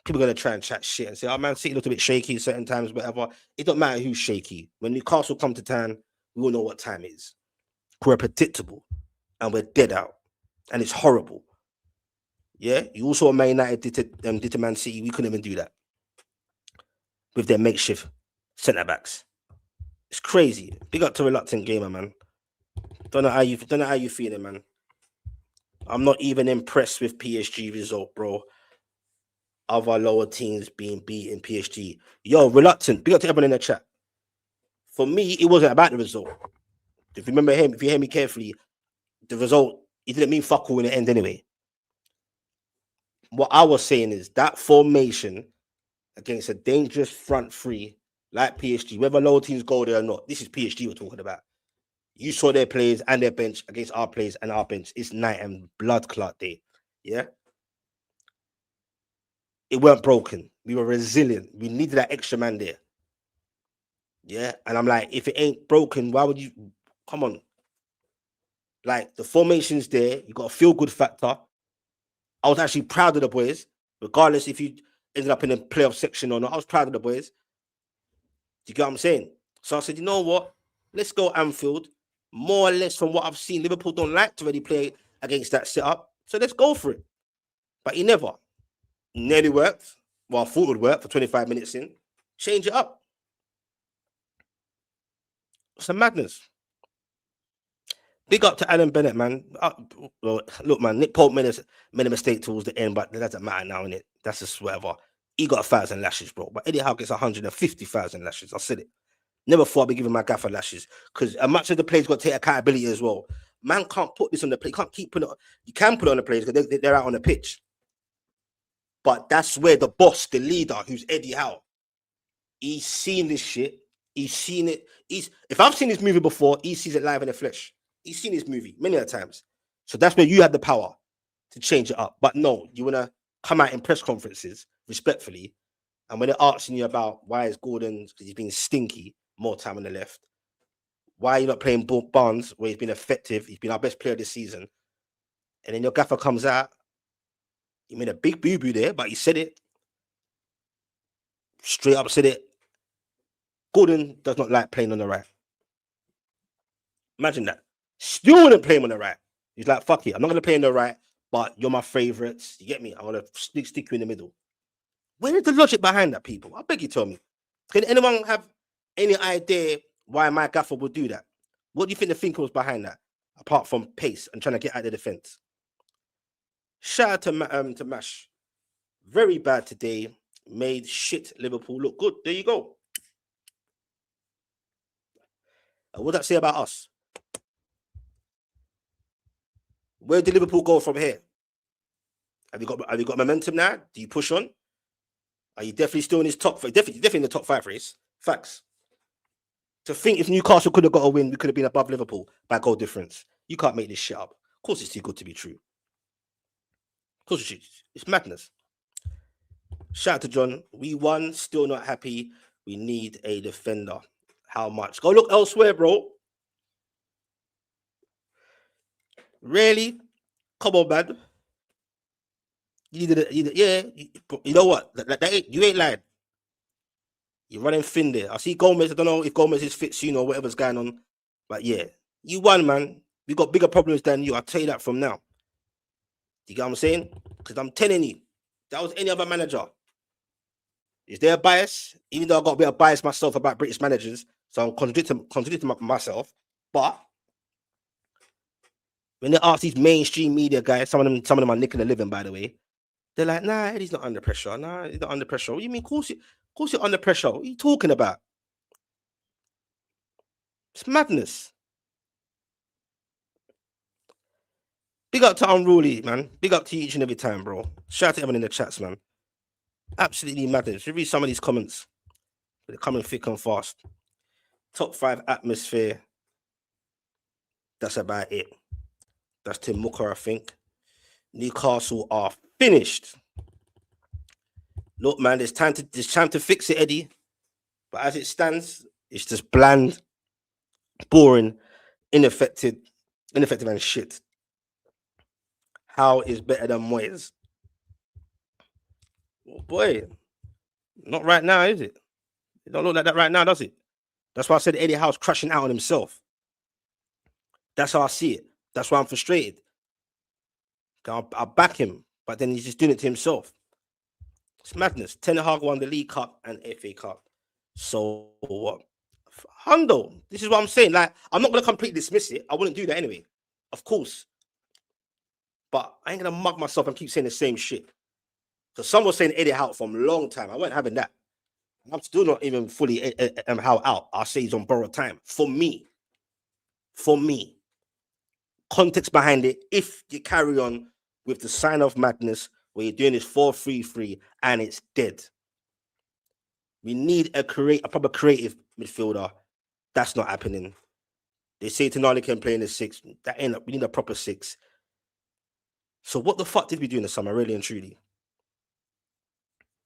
People are gonna try and chat shit and say, "Oh man, City looked a bit shaky certain times, whatever." It don't matter who's shaky. When Newcastle come to town, we all know what time it is. We're predictable and we're dead out, and it's horrible. Yeah, you also Man United did to Man City. We couldn't even do that with their makeshift centre backs. It's crazy. Big up to reluctant gamer, man. Don't know how you feeling, man. I'm not even impressed with PSG result, bro. Other lower teams being beaten PSG. Yo, reluctant. Big up to everyone in the chat. For me, it wasn't about the result. If you hear me carefully, the result, it didn't mean fuck all in the end anyway. What I was saying is that formation against a dangerous front three like PSG, whether lower teams go there or not, this is PSG we're talking about. You saw their players and their bench against our players and our bench. It's night and blood clot day. Yeah. It weren't broken. We were resilient. We needed that extra man there. Yeah. And I'm like, if it ain't broken, why would you come on? Like the formation's there. You got a feel good factor. I was actually proud of the boys, regardless if you ended up in the playoff section or not. I was proud of the boys. Do you get what I'm saying? So I said, you know what? Let's go Anfield. More or less from what I've seen, Liverpool don't like to really play against that setup. So let's go for it. But he never. Nearly worked. Well, I thought it would work for 25 minutes in. Change it up. It's a madness. Big up to Alan Bennett, man. Look, man, Nick Pope made a mistake towards the end, but that doesn't matter now, innit? That's just whatever. He got 1,000 lashes, bro. But Eddie Howe gets 150,000 lashes. I said it. Never thought I'd be giving my gaffer lashes because much of the players got to take accountability as well. Man can't put this on the play. Can't keep putting it. You can put it on the players because they're out on the pitch. But that's where the boss, the leader, who's Eddie Howe, he's seen this shit. He's seen it. If I've seen this movie before, he sees it live in the flesh. He's seen this movie many a times. So that's where you have the power to change it up. But no, you want to come out in press conferences respectfully. And when they're asking you about why is Gordon, because he's been stinky, more time on the left. Why are you not playing Barnes, where he's been effective? He's been our best player this season. And then your gaffer comes out. He made a big boo-boo there, but he said it. Straight up said it. Gordon does not like playing on the right. Imagine that. Still wouldn't play him on the right. He's like, fuck it. I'm not going to play on the right, but you're my favourites. You get me? I'm going to stick you in the middle. Where is the logic behind that, people? I beg you tell me. Can anyone have any idea why my gaffer would do that? What do you think the thinking was behind that? Apart from pace and trying to get out of the defence. Shout out to Mash. Very bad today. Made shit Liverpool look good. There you go. What does that say about us? Where did Liverpool go from here? Have you got momentum now? Do you push on? Are you definitely still in his top five? Definitely in the top 5 race. Facts. To think if Newcastle could have got a win, we could have been above Liverpool by goal difference. You can't make this shit up. Of course, it's too good to be true. Of course, it's madness. Shout out to John. We won. Still not happy. We need a defender. How much? Go look elsewhere, bro. Really? Come on, man. You know what? You ain't lying. You're running thin there. I see Gomez. I don't know if Gomez is fit soon or whatever's going on. But yeah, you won, man. We got bigger problems than you. I'll tell you that from now. You get what I'm saying? Because I'm telling you, that was any other manager. Is there a bias? Even though I got a bit of bias myself about British managers, so I'm contradicting myself. But when they ask these mainstream media guys, some of them are nicking a living, by the way. They're like, nah, Eddie's not under pressure. Nah, he's not under pressure. What do you mean? Of course you're under pressure. What are you talking about? It's madness. Big up to Unruly, man. Big up to you each and every time, bro. Shout out to everyone in the chats, man. Absolutely madness. You read some of these comments. They're coming thick and fast. Top 5 atmosphere. That's about it. That's Tim Mooker, I think. Newcastle are finished. Look, man, there's time to fix it, Eddie. But as it stands, it's just bland, boring, ineffective and shit. How is better than Moyes? Oh boy, not right now, is it? It don't look like that right now, does it? That's why I said Eddie Howe's crashing out on himself. That's how I see it. That's why I'm frustrated. I'll back him, but then he's just doing it to himself. It's madness. Ten Hag won the League Cup and FA Cup. So what? Hundo, this is what I'm saying. Like, I'm not going to completely dismiss it. I wouldn't do that anyway. Of course. But I ain't going to mug myself and keep saying the same shit. Because someone was saying Eddie Howe from a long time. I wasn't having that. I'm still not even fully Howe out. I'll say he's on borrowed time. For me. Context behind it. If you carry on with the sign of madness where you're doing this 4-3-3 and it's dead. We need a proper creative midfielder. That's not happening. They say Tonali can play in the 6. That ain't. We need a proper 6. So what the fuck did we do in the summer, really and truly?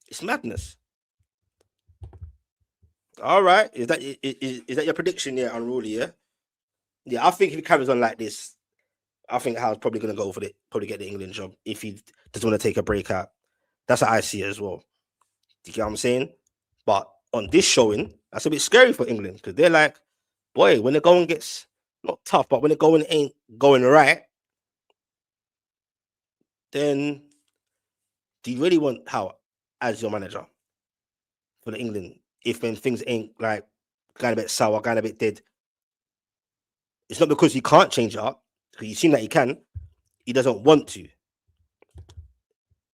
It's madness. All right. Is that your prediction? Yeah, Unruly, yeah? Yeah, I think if he carries on like this, I think Howe's probably going to go for it, probably get the England job if he doesn't want to take a break out. That's what I see as well. Do you get what I'm saying? But on this showing, that's a bit scary for England because they're like, boy, when the going gets not tough, but when the going ain't going right, then do you really want Howe as your manager for the England? If when things ain't like kind of a bit sour, kind of a bit dead, it's not because he can't change it up, because you seem that he can. He doesn't want to.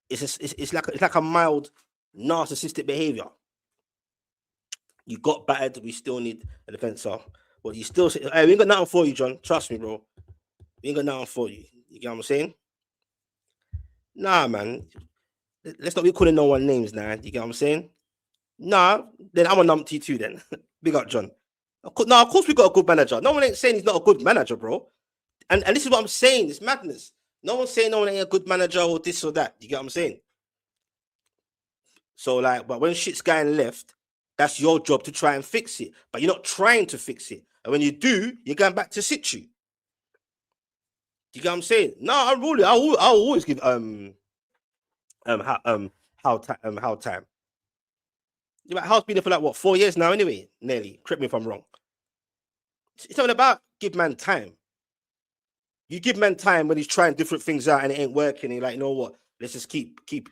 It's like a mild narcissistic behavior. You got battered. We still need a defender. But you still say, hey, we ain't got nothing for you, John. Trust me, bro. We ain't got nothing for you. You get what I'm saying? Nah, man. Let's not be calling no one names now. You get what I'm saying? Nah, then I'm a numpty too then. Big up, John. No, of course we got a good manager. No one ain't saying he's not a good manager, bro. And this is what I'm saying. It's madness. No one's saying no one ain't a good manager or this or that. You get what I'm saying? So, like, but when shit's going left, that's your job to try and fix it. But you're not trying to fix it. And when you do, you're going back to situ. You get what I'm saying? No, I'm really. I'll always give how time. Yeah, but Howe's been there for like what 4 years now, anyway. Nearly. Correct me if I'm wrong. It's not about give man time. You give man time when he's trying different things out and it ain't working. And you're like, you know what? Let's just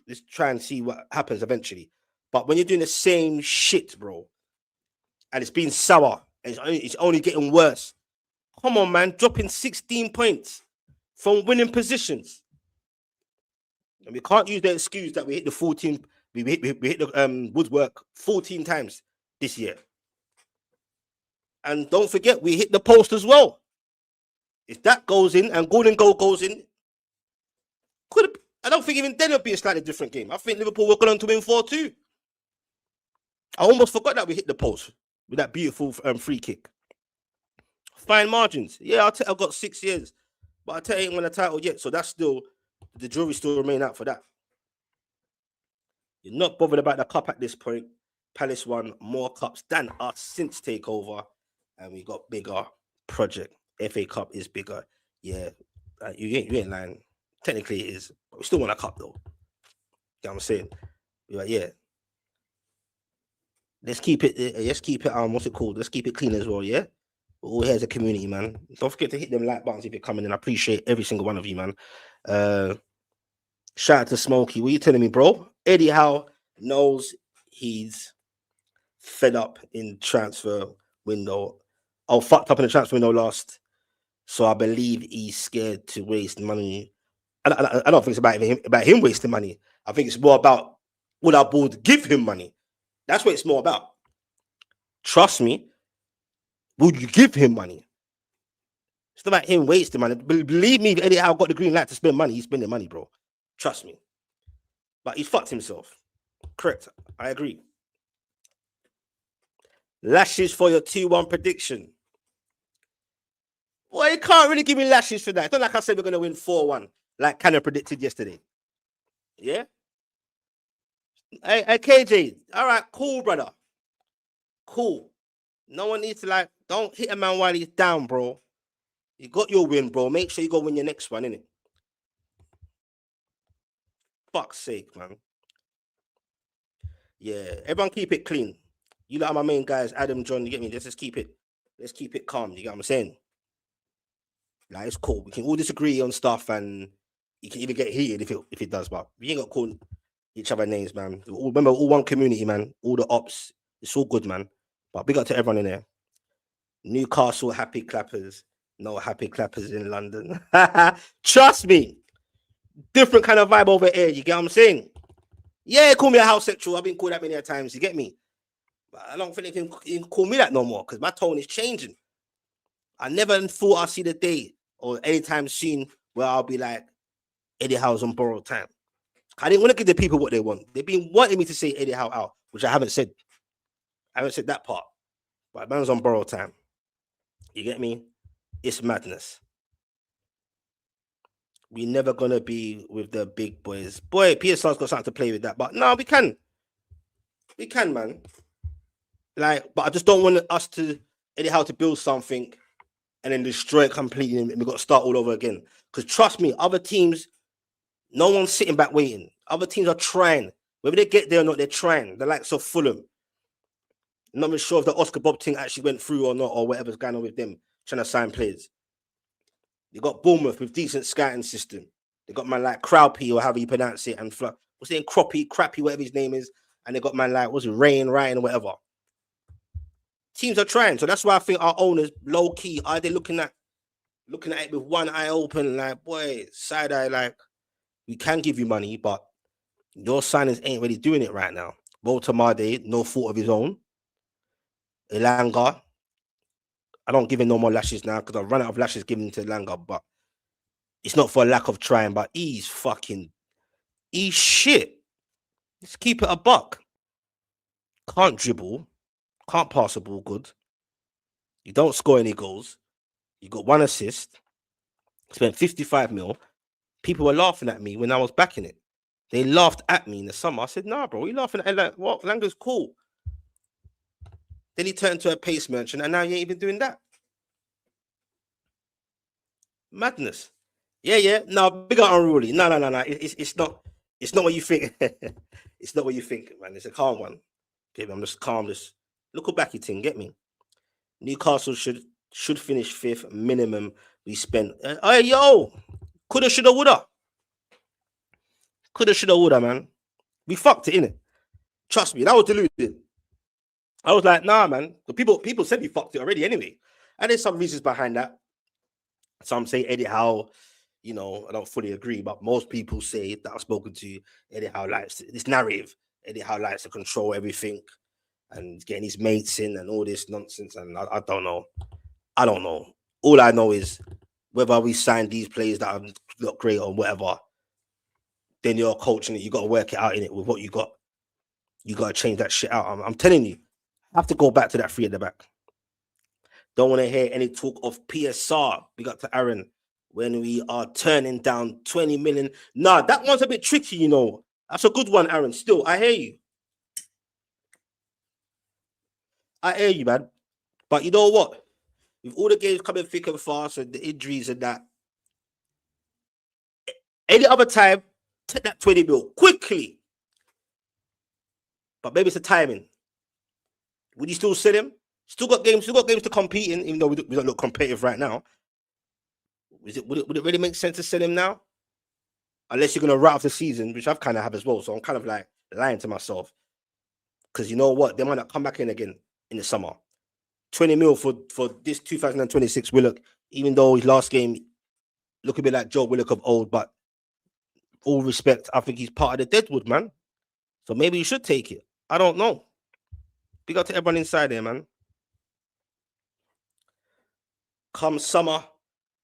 let's try and see what happens eventually. But when you're doing the same shit, bro, and it's been sour, and it's only getting worse. Come on, man, dropping 16 points from winning positions. And we can't use the excuse that we hit the 14, we hit the woodwork 14 times this year. And don't forget, we hit the post as well. If that goes in and golden goal goes in, I don't think even then it'll be a slightly different game. I think Liverpool will go on to win 4-2. I almost forgot that we hit the post with that beautiful free kick. Fine margins. Yeah, I've got 6 years. But I tell you, ain't won a title yet. So that's still, the jury still remain out for that. You're not bothered about the cup at this point. Palace won more cups than us since takeover. And we got bigger project. FA Cup is bigger. Yeah, you ain't lying. Technically it is. But we still want a cup though. You know what I'm saying? Like, yeah. Let's keep it, what's it called? Let's keep it clean as well, yeah? We're all here as a community, man. Don't forget to hit them like buttons if you're coming in. I appreciate every single one of you, man. Shout out to Smokey. What are you telling me, bro? Eddie Howe knows he's fed up in transfer window fucked up in the transfer window last. So I believe he's scared to waste money. I don't think it's about him wasting money. I think it's more about would our board give him money? That's what it's more about. Trust me. Would you give him money? It's not about him wasting money. Believe me, if Eddie Howe got the green light to spend money, he's spending money, bro. Trust me. But he's fucked himself. Correct. I agree. Lashes for your 2-1 prediction. Well, you can't really give me lashes for that. It's not like I said we're going to win 4-1, like Cannon predicted yesterday. Yeah? Hey, KJ. All right, cool, brother. Cool. No one needs to, don't hit a man while he's down, bro. You got your win, bro. Make sure you go win your next one, innit? Fuck's sake, man. Yeah, everyone keep it clean. You like my main guys, Adam, John, you get me? Let's keep it calm, you get what I'm saying? Like, it's cool. We can all disagree on stuff and you can even get heated if it does, but we ain't got to call each other names, man. Remember, all one community, man. All the ops. It's all good, man. But big up to everyone in there. Newcastle happy clappers. No happy clappers in London. Trust me. Different kind of vibe over here. You get what I'm saying? Yeah, call me a house sexual. I've been called that many times. You get me? But I don't think they can call me that no more because my tone is changing. I never thought I'd see the day or anytime soon where I'll be like Eddie Howe's on borrowed time. I didn't want to give the people what they want. They've been wanting me to say Eddie Howe out, which I haven't said. I haven't said that part. But man's on borrowed time. You get me? It's madness. We're never gonna be with the big boys. Boy, PSR's got something to play with that. But no, we can. We can, man. But I just don't want us to Eddie Howe to build something and then destroy it completely and we've got to start all over again. Because trust me, other teams, no one's sitting back waiting. Other teams are trying. Whether they get there or not, they're trying. The likes of Fulham. I'm not even sure if the Oscar Bob thing actually went through or not, or whatever's going on with them, trying to sign players. They got Bournemouth with decent scouting system. They got man like Crowpy or however you pronounce it, and what's it, Crappy, whatever his name is, and they got man like Ryan, or whatever. Teams are trying, so that's why I think our owners, low key, are they looking at it with one eye open, like boy, side eye, we can give you money, but your signings ain't really doing it right now. Voltamade, no fault of his own. Elanga, I don't give him no more lashes now because I've run out of lashes given to Elanga, but it's not for a lack of trying, but he's shit. Let's keep it a buck. Can't dribble, can't pass a ball good. You don't score any goals. You got 1 assist. Spent 55 mil. People were laughing at me when I was backing it. They laughed at me in the summer. I said, nah, bro, you laughing at like, what? Langa's cool. Then he turned to a pace merchant, and now you ain't even doing that. Madness. Yeah. No, bigger unruly. No. It's not what you think. It's not what you think, man. It's a calm one. Okay, I'm just calm. Just look back at thing. Get me. Newcastle should finish 5th minimum. We spent. Hey, yo, coulda, shoulda, woulda. Coulda, shoulda, woulda, man. We fucked it, innit? Trust me, that was deluded. I was like, nah, man. The people said we fucked it already anyway. And there's some reasons behind that. Some say Eddie Howe, I don't fully agree, but most people say that I've spoken to, Eddie Howe likes this narrative. Eddie Howe likes to control everything and getting his mates in and all this nonsense. And I don't know. I don't know. All I know is whether we sign these players that are not great or whatever, then you're coaching it. You got to work it out in it with what you got. You got to change that shit out. I'm telling you, I have to go back to that 3 at the back. Don't want to hear any talk of PSR. We got to Aaron when we are turning down 20 million. Nah, that one's a bit tricky, That's a good one, Aaron. Still, I hear you. I hear you, man. But you know what? With all the games coming thick and fast and the injuries and that, any other time, take that 20 mil quickly. But maybe it's the timing. Would you still sell him? Still got games to compete in, even though we don't look competitive right now. Would it really make sense to sell him now? Unless you're going to write off the season, which I've kind of have as well. So I'm kind of like lying to myself. Because you know what? They might not come back in again in the summer. 20 mil for this 2026 Willock, even though his last game look a bit like Joe Willock of old, but all respect, I think he's part of the Deadwood, man. So maybe you should take it. I don't know. Big up to everyone inside there, man. Come summer,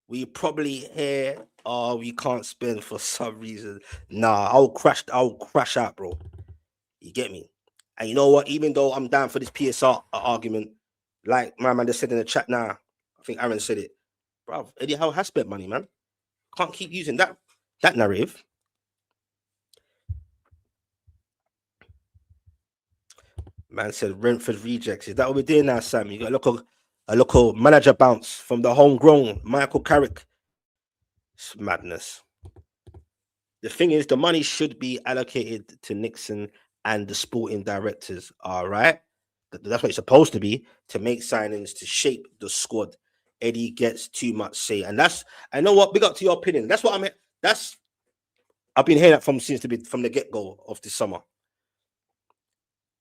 we probably hear, oh, we can't spend for some reason. Nah, I'll crash out, bro. You get me? And you know what? Even though I'm down for this PSR argument, like my man just said in the chat now, I think Aaron said it, bro. Eddie Howe has spent money, man. Can't keep using that narrative. Man said Brentford rejects. Is that what we're doing now, Sam? You got a local manager bounce from the homegrown Michael Carrick. It's madness. The thing is, the money should be allocated to Nixon and the sporting directors. All right, that's what it's supposed to be, to make signings, to shape the squad. Eddie gets too much say, and that's, I know what. Big up to your opinion. That's what I'm. I've been hearing that from the get go of this summer.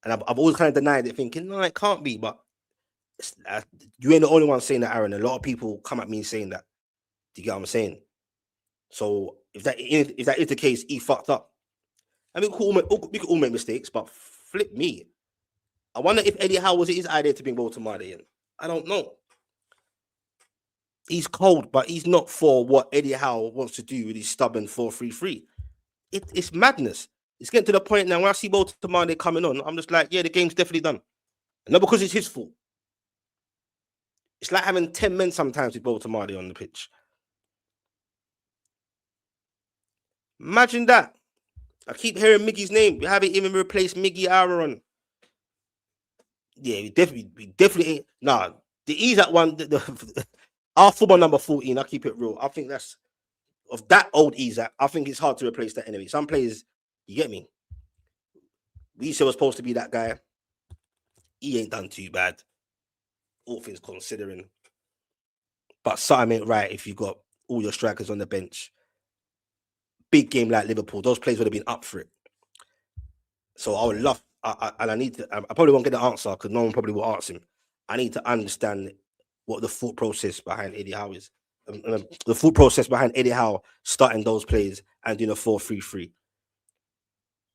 And I've always kind of denied it, thinking, no, it can't be. But you ain't the only one saying that, Aaron. A lot of people come at me saying that. Do you get what I'm saying? So if that is the case, he fucked up. I mean, we could all make mistakes, but flip me. I wonder if Eddie Howe was it his idea to bring Baltimore in. I don't know. He's cold, but he's not for what Eddie Howe wants to do with his stubborn 4-3-3. It's madness. It's getting to the point now when I see Baltimore coming on, I'm just like, yeah, the game's definitely done. Not because it's his fault. It's like having 10 men sometimes with Baltimore on the pitch. Imagine that. I keep hearing Miggy's name. We haven't even replaced Miggy Aaron. Yeah, we definitely ain't. Nah, the E's at one. Our football number 14, I keep it real. I think that's of that old Isaac. I think it's hard to replace that anyway. Some players, you get me? Lisa was supposed to be that guy. He ain't done too bad, all things considering. But something ain't right if you got all your strikers on the bench. Big game like Liverpool, those players would have been up for it. So I would love, and I need to. I probably won't get the answer because no one probably will ask him. I need to understand what the thought process behind Eddie Howe is. The thought process behind Eddie Howe starting those plays and doing a 4-3-3.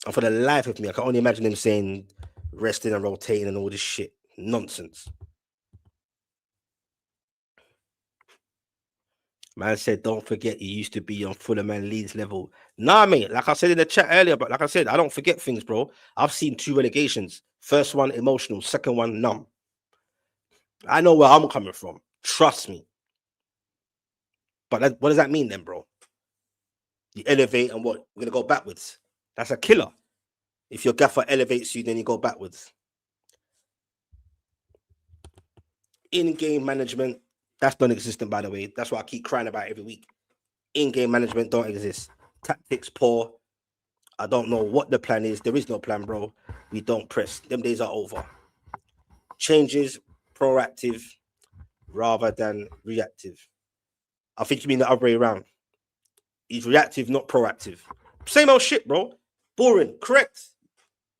And for the life of me, I can only imagine him saying resting and rotating and all this shit. Nonsense. Man said, don't forget you used to be on Fulham and Leeds level. Nah, mate, like I said in the chat earlier, but like I said, I don't forget things, bro. I've seen 2 relegations. First one, emotional. Second one, numb. I know where I'm coming from. Trust me. But what does that mean then, bro? You elevate and what? We're going to go backwards. That's a killer. If your gaffer elevates you, then you go backwards. In-game management, that's non-existent, by the way. That's what I keep crying about every week. In-game management don't exist. Tactics poor. I don't know what the plan is. There is no plan, bro. We don't press. Them days are over. Changes, proactive rather than reactive. I think you mean the other way around. He's reactive, not proactive. Same old shit, bro. Boring. Correct.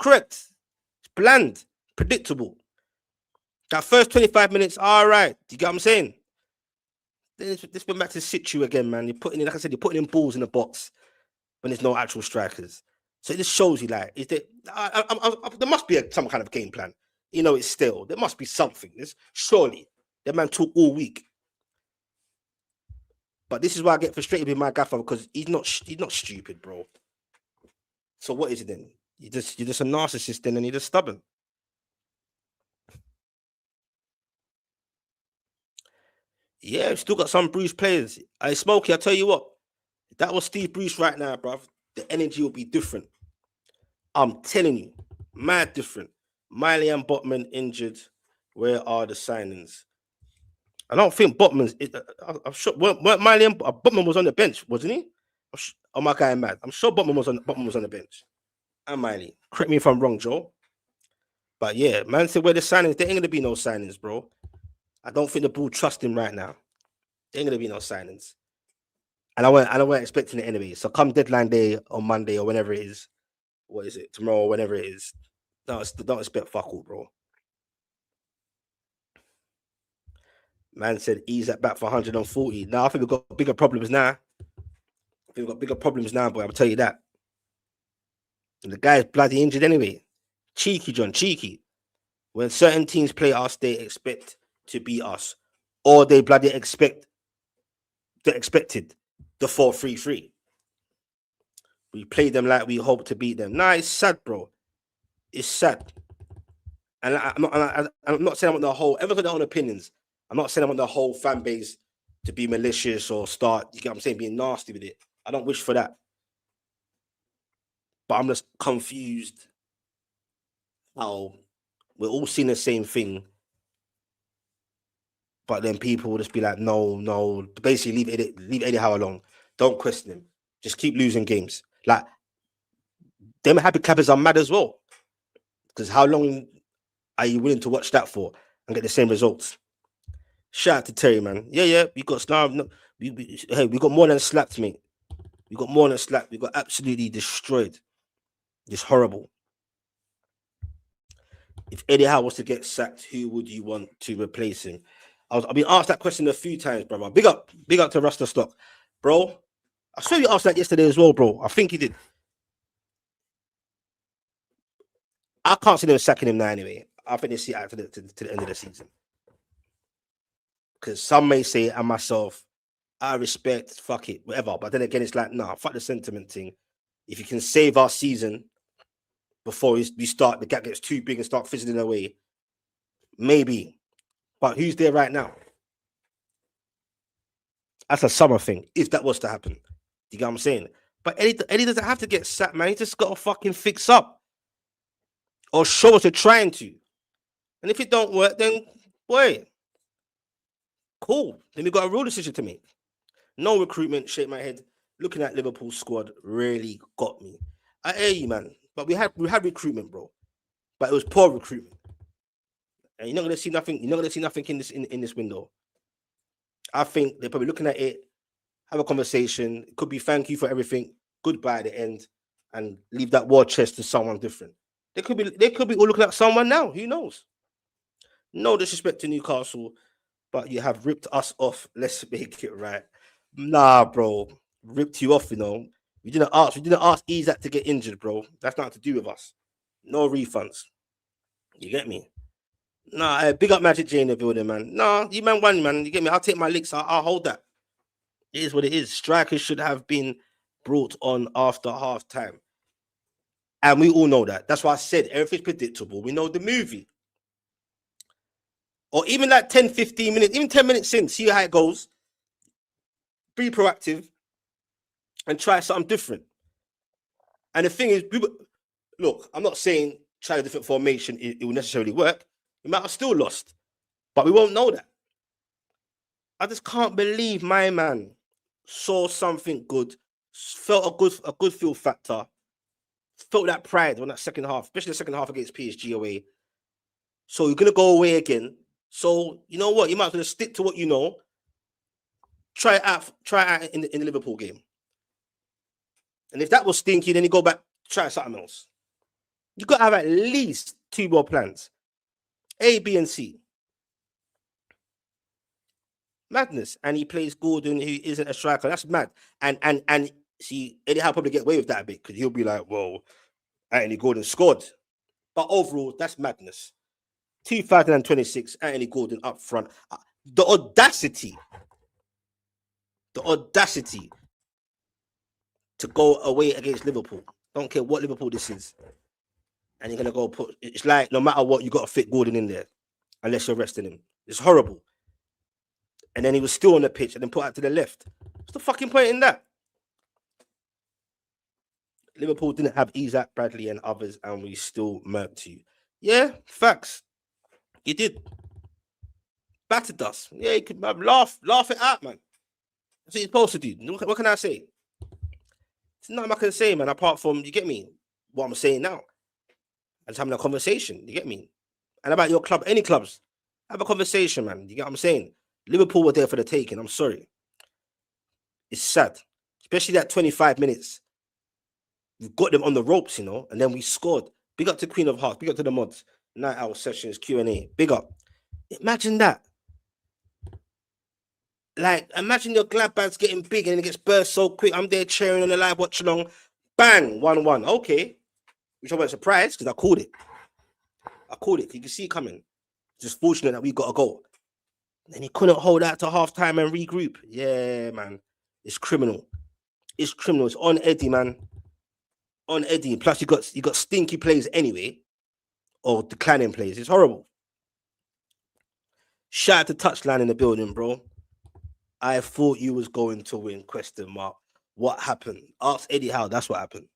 It's bland. Predictable. That first 25 minutes, all right. Do you get what I'm saying? Then it's been back to situ again, man. You're putting in, like I said, you're putting in balls in the box when there's no actual strikers. So it just shows you, like, is there? There must be some kind of game plan. You know, it's still there must be something. Surely the man talk all week. But this is why I get frustrated with my gaffer because he's not stupid, bro. So what is it then? You're just a narcissist then, and you're just stubborn. Yeah, we've still got some Bruce players. Hey, Smokey, I tell you what, if that was Steve Bruce right now, bruv, the energy will be different. I'm telling you, mad different. Miley and Botman injured. Where are the signings? I don't think Botman's. I'm sure. Miley and Botman was on the bench, wasn't he? Oh my guy, mad. I'm sure Botman was on the bench. And Miley, correct me if I'm wrong, Joe. But yeah, man said where the signings. There ain't gonna be no signings, bro. I don't think the Bull trust him right now. There ain't gonna be no signings. And I weren't expecting it anyway. So come deadline day on Monday or whenever it is, what is it, tomorrow, whenever it is, don't expect fuck all, bro. Man said ease that back for 140. Now I think we've got bigger problems now. I think we've got bigger problems now, boy. I'll tell you that. And the guy's bloody injured anyway. Cheeky, John, cheeky. When certain teams play us, they expect to beat us, or they bloody expected the 4-3-3. We play them like we hope to beat them. Nah, it's sad, bro. It's sad. And I'm not saying I want the whole, everyone's got their own opinions. I'm not saying I want the whole fan base to be malicious or start, you get what I'm saying, being nasty with it. I don't wish for that. But I'm just confused how we're all seeing the same thing. But then people will just be like, no. Basically, leave Eddie Howe alone. Don't question him. Just keep losing games. Like, them happy clappers are mad as well. Because how long are you willing to watch that for and get the same results? Shout out to Terry, man. Yeah, we got slapped. We got more than slapped, mate. We got more than slapped. We got absolutely destroyed. It's horrible. If Eddie Howe was to get sacked, who would you want to replace him? I've been asked that question a few times, brother. Big up to Rasta Stock, bro. I saw you asked that yesterday as well, bro. I think you did. I can't see them sacking him now anyway. I think they see it out to the end of the season. Because some may say, and myself, I respect, fuck it, whatever. But then again, it's like, nah, fuck the sentiment thing. If you can save our season before we start, the gap gets too big and start fizzling away, maybe. But who's there right now? That's a summer thing, if that was to happen. You get what I'm saying? But Eddie doesn't have to get sacked, man. He just got to fucking fix up. Or show us you're trying to. And if it don't work, then, boy, cool. Then we got a real decision to make. No recruitment, shake my head. Looking at Liverpool's squad really got me. I hear you, man. But we had recruitment, bro. But it was poor recruitment. And you're not gonna see nothing. You're not gonna see nothing in this window. I think they're probably looking at it, have a conversation. It could be thank you for everything, goodbye at the end, and leave that war chest to someone different. They could be all looking at someone now. Who knows? No disrespect to Newcastle, but you have ripped us off. Let's make it right. Nah, bro. Ripped you off, you know. We didn't ask Isaac to get injured, bro. That's nothing to do with us. No refunds. You get me? Nah, big up Magic J in the building, man. Nah, you man won, man. You get me? I'll take my licks. I'll hold that. It is what it is. Strikers should have been brought on after half time. And we all know that. That's why I said everything's predictable. We know the movie. Or even like 10, 15 minutes, even 10 minutes in, see how it goes. Be proactive and try something different. And the thing is, look, I'm not saying try a different formation, it will necessarily work. We might have still lost, but we won't know that. I just can't believe my man saw something good, felt a good feel factor, felt that pride on that second half, especially the second half against PSG away. So you're gonna go away again. So you know what? You might as well stick to what you know. Try it out in the Liverpool game. And if that was stinky, then you go back, try something else. You got to have at least 2 more plans. A, B, and C. Madness. And he plays Gordon, who isn't a striker. That's mad. And see, Eddie Howe probably get away with that a bit because he'll be like, well, Anthony Gordon scored. But overall, that's madness. 2026, Anthony Gordon up front. The audacity to go away against Liverpool. Don't care what Liverpool this is. And you're going to go put... It's like, no matter what, you got to fit Gordon in there. Unless you're resting him. It's horrible. And then he was still on the pitch and then put out to the left. What's the fucking point in that? Liverpool didn't have Isaac, Bradley and others, and we still murked you. Yeah, facts. You did. Battered us. Yeah, you could laugh it out, man. That's what you're supposed to do. What can I say? There's nothing I can say, man, apart from, you get me, what I'm saying now. I'm just having a conversation, you get me? And about your club, any clubs, have a conversation, man. You get what I'm saying? Liverpool were there for the taking. I'm sorry. It's sad. Especially that 25 minutes. We've got them on the ropes, you know, and then we scored. Big up to Queen of Hearts. Big up to the mods. Night Owl Sessions, Q&A. Big up. Imagine that. Like, imagine your glad bag's getting big and it gets burst so quick. I'm there cheering on the live watch along. Bang, 1-1. Okay. Which I wasn't surprised because I called it. You can see it coming. Just fortunate that we got a goal. And he couldn't hold out to half time and regroup. Yeah, man. It's criminal. It's criminal. It's on Eddie, man. On Eddie. Plus, you got stinky plays anyway, or declining plays. It's horrible. Shout out to Touchline in the building, bro. I thought you was going to win. Question mark. What happened? Ask Eddie Howe. That's what happened.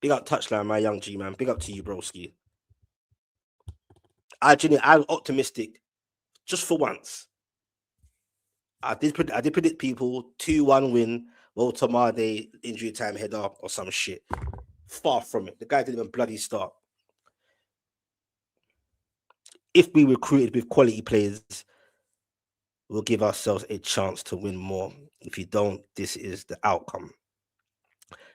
Big up Touchline, my young G man. Big up to you, broski. I'm optimistic, just for once. I did predict people 2-1 win. Well, Tomade injury time header or some shit. Far from it. The guy didn't even bloody start. If we recruited with quality players, we'll give ourselves a chance to win more. If you don't, this is the outcome.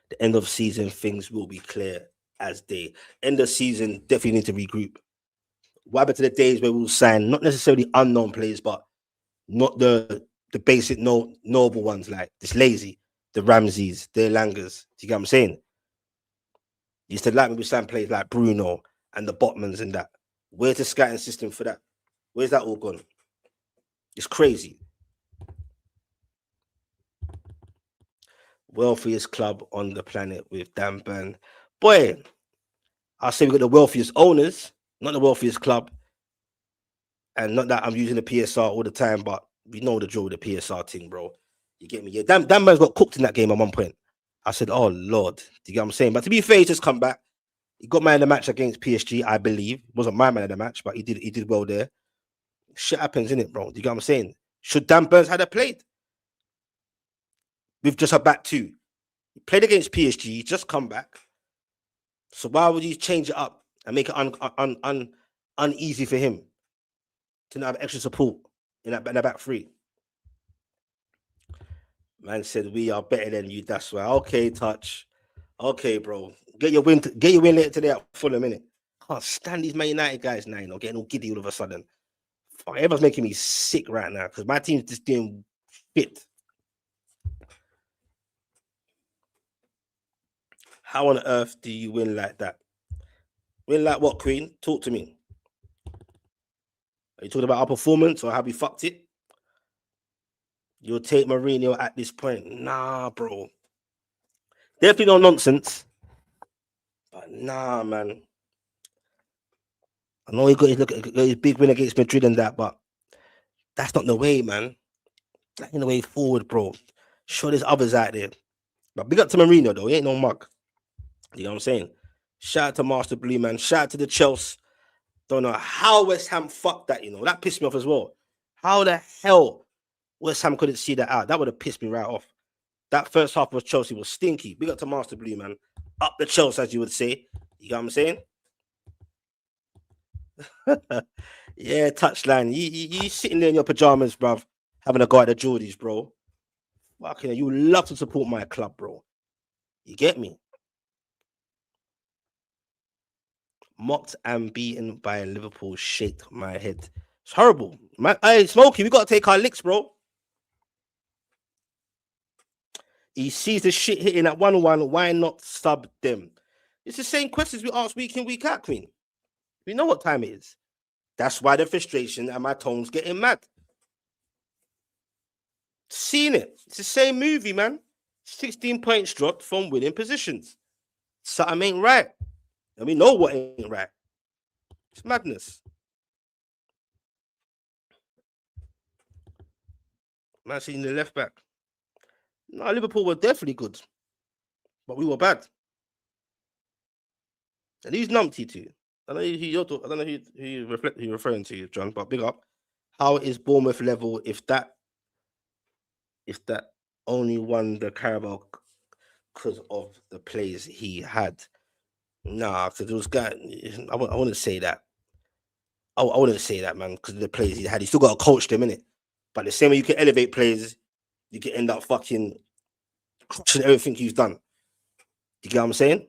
The end of season, things will be clear as day. End of season, definitely need to regroup. What happened to the days where we'll sign not necessarily unknown players, but not the basic noble ones like this Lazy, the Ramses, the Langers. Do you get what I'm saying? You used to like me with sign players like Bruno and the Botmans and that. Where's the scouting system for that? Where's that all gone? It's crazy. Wealthiest club on the planet with Dan Burn. Boy, I'll say we got the wealthiest owners, not the wealthiest club. And not that I'm using the PSR all the time, but we know the drill with the PSR thing, bro. You get me? Yeah, Dan Burn's got cooked in that game at one point. I said, oh, Lord. Do you get what I'm saying? But to be fair, he just come back. He got man of the match against PSG, I believe. It wasn't my man of the match, but he did well there. Shit happens, innit, bro? Do you get what I'm saying? Should Dan Burns had played with just a back two? He played against PSG, just come back. So why would you change it up and make it uneasy for him to not have extra support in the back three? Man said we are better than you. That's why. Okay, touch. Okay, bro. Get your win later today at Fulham, minute. Can't stand these Man United guys now, getting all giddy all of a sudden. Fuck, everyone's making me sick right now because my team's just doing shit. How on earth do you win like that? Win like what, Queen? Talk to me. Are you talking about our performance or how we fucked it? You'll take Mourinho at this point. Nah, bro. Definitely no nonsense. But nah, man. I know he got his big win against Madrid and that, but that's not the way, man. That ain't the way forward, bro. Sure, there's others out there. But big up to Mourinho, though. He ain't no mug. You know what I'm saying? Shout out to Master Blue, man. Shout out to the Chelsea. Don't know how West Ham fucked that, That pissed me off as well. How the hell West Ham couldn't see that out? That would have pissed me right off. That first half of Chelsea was stinky. Big up to Master Blue, man. Up the Chelsea, as you would say. You know what I'm saying? Yeah, touchline. You sitting there in your pajamas, bruv, having a go at the Geordies, bro. Fucking, you love to support my club, bro. You get me? Mocked and beaten by Liverpool shake my head. It's horrible. Man, hey, Smokey, we got to take our licks, bro. He sees the shit hitting at 1-1. Why not sub them? It's the same questions we ask week in, week out, Queen. We know what time it is. That's why the frustration and my tone's getting mad. Seen it. It's the same movie, man. 16 points dropped from winning positions. Something ain't right. And we know what ain't right. It's madness. Man, seeing the left back. No, Liverpool were definitely good. But we were bad. And he's numpty too. I don't know who you're referring to, John, but big up. How is Bournemouth level if that only won the Carabao because of the plays he had? Nah, because those guys, I wouldn't say that. I wouldn't say that, man, because of the plays he had. You still got to coach them, innit? But the same way you can elevate players, you can end up fucking crushing everything he's done. You get what I'm saying?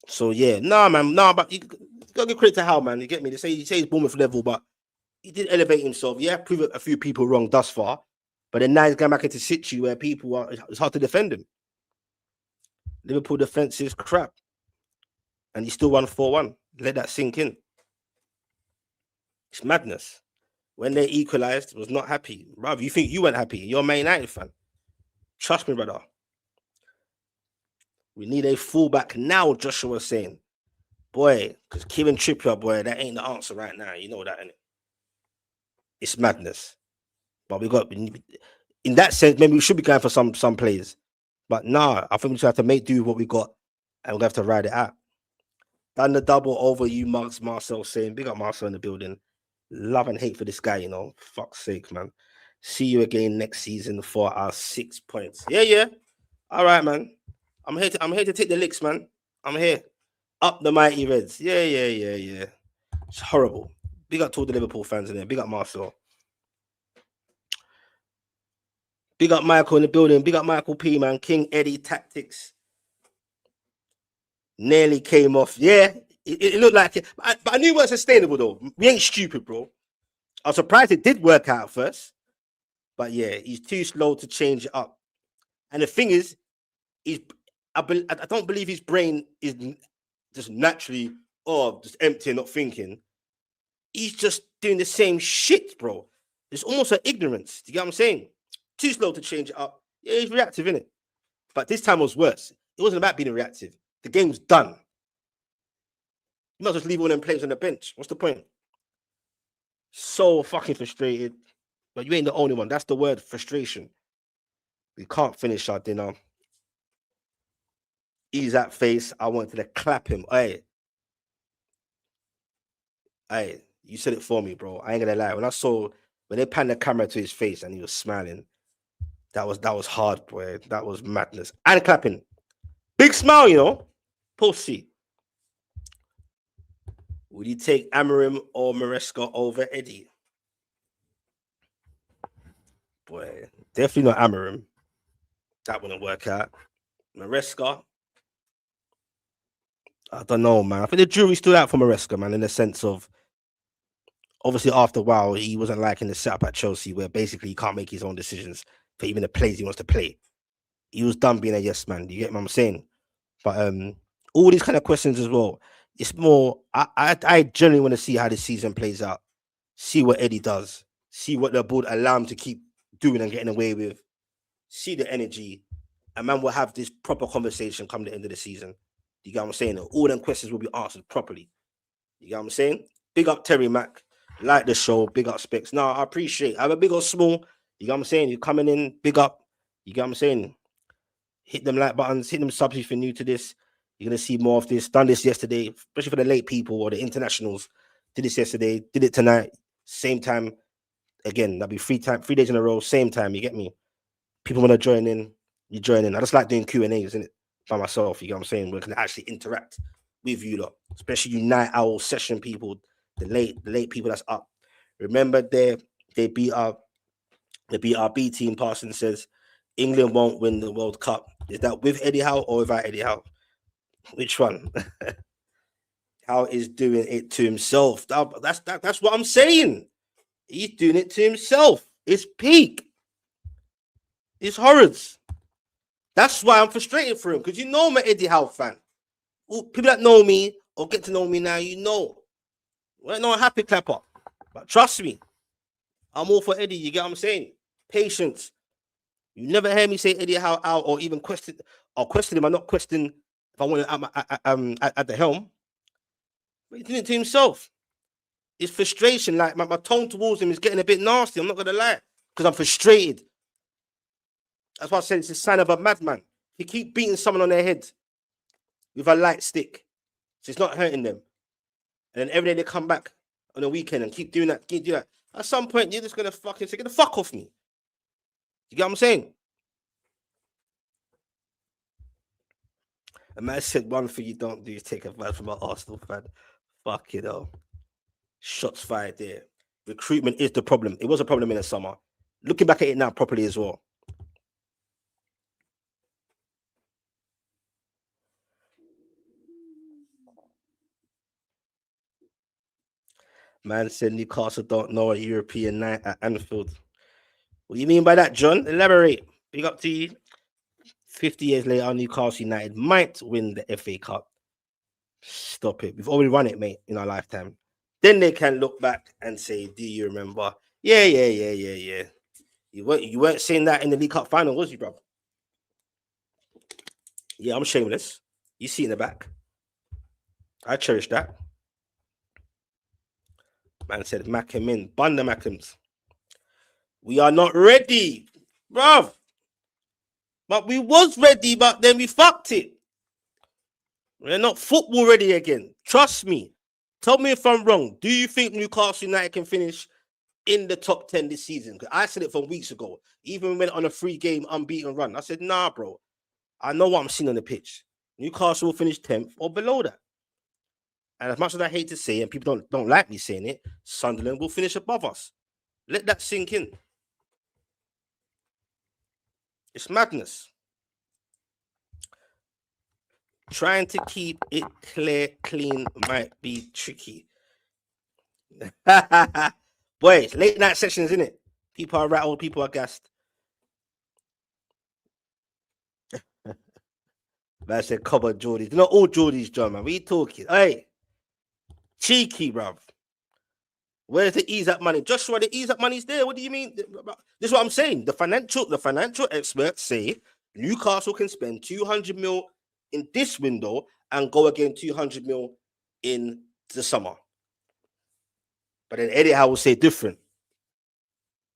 So yeah, nah, man, but you gotta give credit to Howe, man. You get me? They say he's Bournemouth level, but He did elevate himself. Yeah, prove a few people wrong thus far. But then now he's going back into situ where people are, it's hard to defend him. Liverpool defense is crap. And he still won 4-1. Let that sink in. It's madness. When they equalised, was not happy. Bruv, you think you weren't happy? You're a Man United fan. Trust me, brother. We need a fullback now, Joshua was saying. Boy, because Kieran Trippier, boy, that ain't the answer right now. You know that, innit? It's madness. But in that sense, maybe we should be going for some players. But nah, I think we just have to make do with what we got and we'll have to ride it out. Done the double over you, mugs, Marcel saying, big up Marcel in the building. Love and hate for this guy, you know. Fuck's sake, man. See you again next season for our 6 points. Yeah. All right, man. I'm here to take the licks, man. I'm here. Up the mighty Reds. Yeah. It's horrible. Big up to all the Liverpool fans in there. Big up Marcel. Big up Michael in the building. Big up Michael P, man. King Eddie Tactics. Nearly came off. Yeah, it looked like it. But I knew it was sustainable, though. We ain't stupid, bro. I was surprised it did work out first. But yeah, he's too slow to change it up. And the thing is, I don't believe his brain is just naturally, just empty and not thinking. He's just doing the same shit, bro. It's almost an ignorance. Do you get what I'm saying? Too slow to change it up. Yeah, he's reactive, innit? But this time was worse. It wasn't about being reactive. The game's done. You might just leave all them players on the bench. What's the point? So fucking frustrated. But you ain't the only one. That's the word, frustration. We can't finish our dinner. He's that face. I wanted to clap him. Hey, you said it for me, bro. I ain't gonna lie. When they panned the camera to his face and he was smiling, that was hard, boy. That was madness. And clapping. Big smile, you know. Pussy. Would you take Amarim or Maresca over Eddie? Boy, definitely not Amarim. That wouldn't work out. Maresca, I don't know, man. I think the jury stood out for Maresca, man, in the sense of obviously after a while he wasn't liking the setup at Chelsea, where basically he can't make his own decisions for even the plays he wants to play. He was done being a yes man. You get what I'm saying? But all these kind of questions as well. It's more. I generally want to see how this season plays out. See what Eddie does. See what the board allow him to keep doing and getting away with. See the energy, and man will have this proper conversation come the end of the season. You get what I'm saying? All them questions will be answered properly. You get what I'm saying? Big up Terry Mack. Like the show. Big up Specs. No, I appreciate it. Have a big or small. You get what I'm saying? You're coming in. Big up. You get what I'm saying? Hit them like buttons. Hit them subs if you're new to this. You're going to see more of this. Done this yesterday, especially for the late people or the internationals. Did this yesterday. Did it tonight. Same time. Again, that'll be 3 days in a row. Same time. You get me? People want to join in. You join in. I just like doing Q&As, isn't it? By myself. You get what I'm saying? We can actually interact with you lot, especially you night owl session people, the late people that's up. Remember they beat our B team. Parson says England won't win the World Cup. Is that with Eddie Howe or without Eddie Howe? Which one? Howe is doing it to himself. That's what I'm saying. He's doing it to himself. It's peak. It's horrors. That's why I'm frustrated for him, because you know I'm an Eddie Howe fan. People that know me or get to know me now, you know. We're not a happy clapper. But trust me, I'm all for Eddie. You get what I'm saying? Patience. You never hear me say Eddie Howe out or even question him. I'm not questioning if I want to at the helm. But he's doing it to himself. It's frustration. Like my tone towards him is getting a bit nasty. I'm not gonna lie, because I'm frustrated. That's why I said it's a sign of a madman. He keep beating someone on their head with a light stick, so it's not hurting them. And then every day they come back on the weekend and keep doing that. At some point, you're just gonna fucking say, "Get the fuck off me." You get what I'm saying? A man said one thing you don't do is take advice from an Arsenal fan. Fuck it all. Shots fired there. Recruitment is the problem. It was a problem in the summer. Looking back at it now properly as well. Man said Newcastle don't know a European night at Anfield. What do you mean by that, John? Elaborate. Big up to you. 50 years later, Newcastle United might win the FA Cup. Stop it. We've already run it, mate, in our lifetime. Then they can look back and say, do you remember? Yeah. You weren't saying that in the League Cup final, was you, bro? Yeah, I'm shameless. You see in the back. I cherish that. Man said, Mack him in. Bun the Mackhams. We are not ready, bruv. But we was ready, but then we fucked it. We're not football ready again. Trust me. Tell me if I'm wrong. Do you think Newcastle United can finish in the top 10 this season? Because I said it from weeks ago. Even went on a 3-game unbeaten run. I said, nah, bro. I know what I'm seeing on the pitch. Newcastle will finish 10th or below that. And as much as I hate to say it, and people don't like me saying it, Sunderland will finish above us. Let that sink in. It's madness. Trying to keep it clean might be tricky. Boy, late night sessions, isn't it? People are rattled, people are gassed. Man said Cobber Geordies. They're not all Geordies, John, man. What are you talking? Hey, cheeky, bruv. Where's the ease up money? Joshua, the ease up money's there. What do you mean? This is what I'm saying. The financial experts say Newcastle can spend 200 mil in this window and go again 200 mil in the summer. But then Eddie Howe will say different.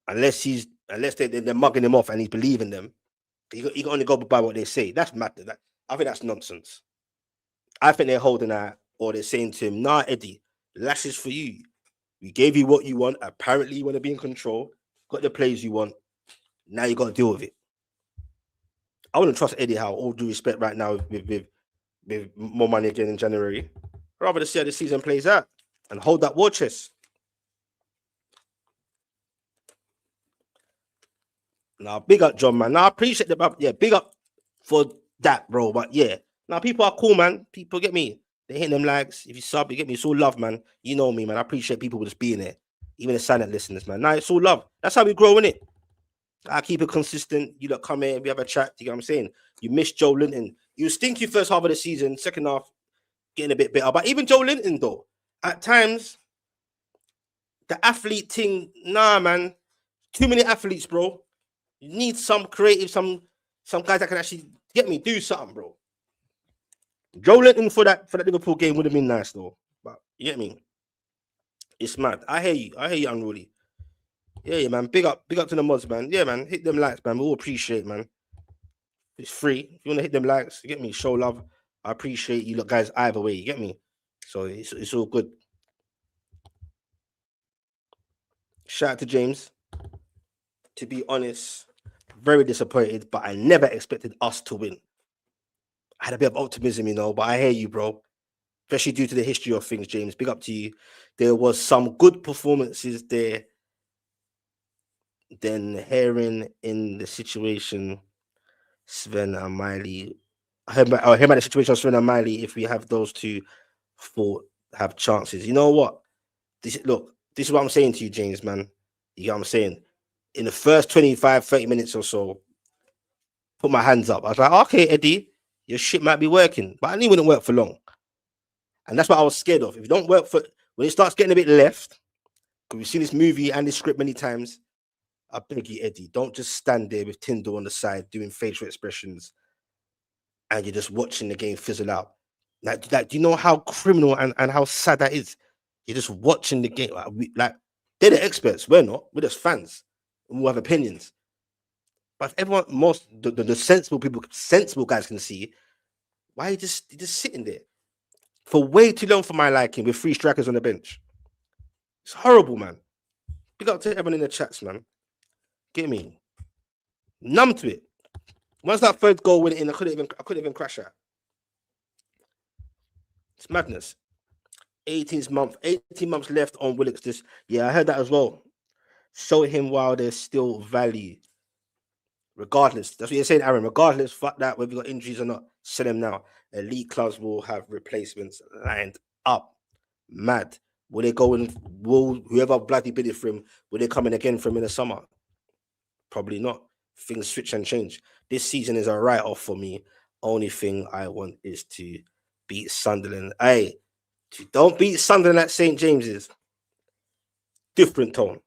Unless they're mugging him off and he's believing them. You can only go by what they say. That's mad. I think that's nonsense. I think they're holding out, or they're saying to him, nah, Eddie, lashes for you. We gave you what you want. Apparently, you want to be in control. Got the plays you want. Now you got to deal with it. I wouldn't trust Eddie Howe, all due respect, right now with more money again in January. I'd rather see how the season plays out and hold that war chest. Now, big up, John, man. Now, I appreciate the, yeah, big up for that, bro. But yeah, now people are cool, man. People get me. They hit them likes. If you sub, you get me. It's all love, man. You know me, man. I appreciate people just being there. Even the silent listeners, man. Now, it's all love. That's how we grow, innit? I keep it consistent. You lot come in, we have a chat. You know what I'm saying? You missed Joe Linton. You stinky first half of the season, second half, getting a bit better. But even Joe Linton, though, at times, the athlete thing, nah, man. Too many athletes, bro. You need some creative, some guys that can actually get me, do something, bro. Joe Linton for that Liverpool game would have been nice, though. But you get me? It's mad. I hear you, Unruly. Yeah, man. Big up to the mods, man. Yeah, man. Hit them likes, man. We all appreciate, man. It's free. If you want to hit them likes, you get me. Show love. I appreciate you, look, guys. Either way, you get me. So it's all good. Shout out to James. To be honest, very disappointed, but I never expected us to win. I had a bit of optimism, but I hear you, bro. Especially due to the history of things, James. Big up to you. There was some good performances there. Then hearing in the situation, Sven and Miley. I heard about the situation of Sven and Miley. If we have those two have chances. You know what? This is what I'm saying to you, James, man. You know what I'm saying? In the first 25, 30 minutes or so, put my hands up. I was like, okay, Eddie, your shit might be working. But I knew it wouldn't work for long. And that's what I was scared of. If you don't work when it starts getting a bit left, because we've seen this movie and this script many times, I beg you, Eddie, don't just stand there with Tyndall on the side doing facial expressions and you're just watching the game fizzle out. Like do you know how criminal and how sad that is? You're just watching the game. Like they're the experts. We're not. We're just fans. And we'll have opinions. But if everyone, the sensible guys can see, why are you just sitting there for way too long for my liking with 3 strikers on the bench? It's horrible, man. Big up to everyone in the chats, man. Get me numb to it. Once that third goal went in, I couldn't even crash out. It's madness. 18 months left on Willock's. Yeah, I heard that as well. Show him while there's still value. Regardless, that's what you're saying, Aaron. Regardless, fuck that, whether you got injuries or not, sell him now. Elite clubs will have replacements lined up. Mad. Will they go and will whoever bloody bidded for him, will they come in again for him in the summer? Probably not. Things switch and change. This season is a write-off for me. Only thing I want is to beat Sunderland. Hey, don't beat Sunderland at St. James's. Different tone.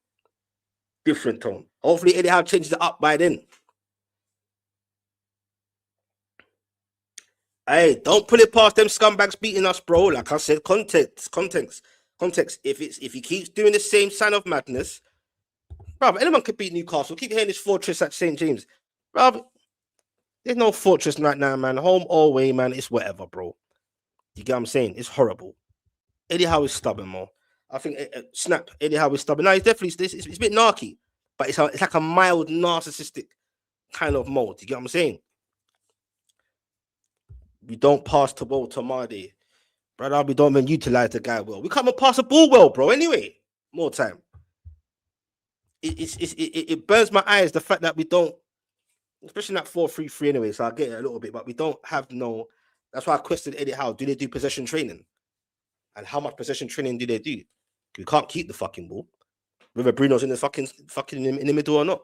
Different tone. Hopefully Eddie Howe changes it up by then. Hey, don't pull it past them scumbags beating us, bro. Like I said, context. If he keeps doing the same sign of madness, bro, anyone could beat Newcastle. Keep hearing this fortress at St. James. Bro, there's no fortress right now, man. Home or away, man. It's whatever, bro. You get what I'm saying? It's horrible. Eddie Howe is stubborn, more. I think snap. Eddie Howe is stubborn. No, he's definitely it's a bit narky, but it's like a mild narcissistic kind of mode. You get what I'm saying? We don't pass the ball to Mardy, brother. We don't even utilize the guy well. We can't even pass the ball well, bro. Anyway, more time. It burns my eyes the fact that we don't, especially in that 4-3-3 anyway. So I get it a little bit, but we don't have no. That's why I questioned Eddie Howe. Do they do possession training? And how much possession training do they do? We can't keep the fucking ball. Whether Bruno's in the fucking in the middle or not.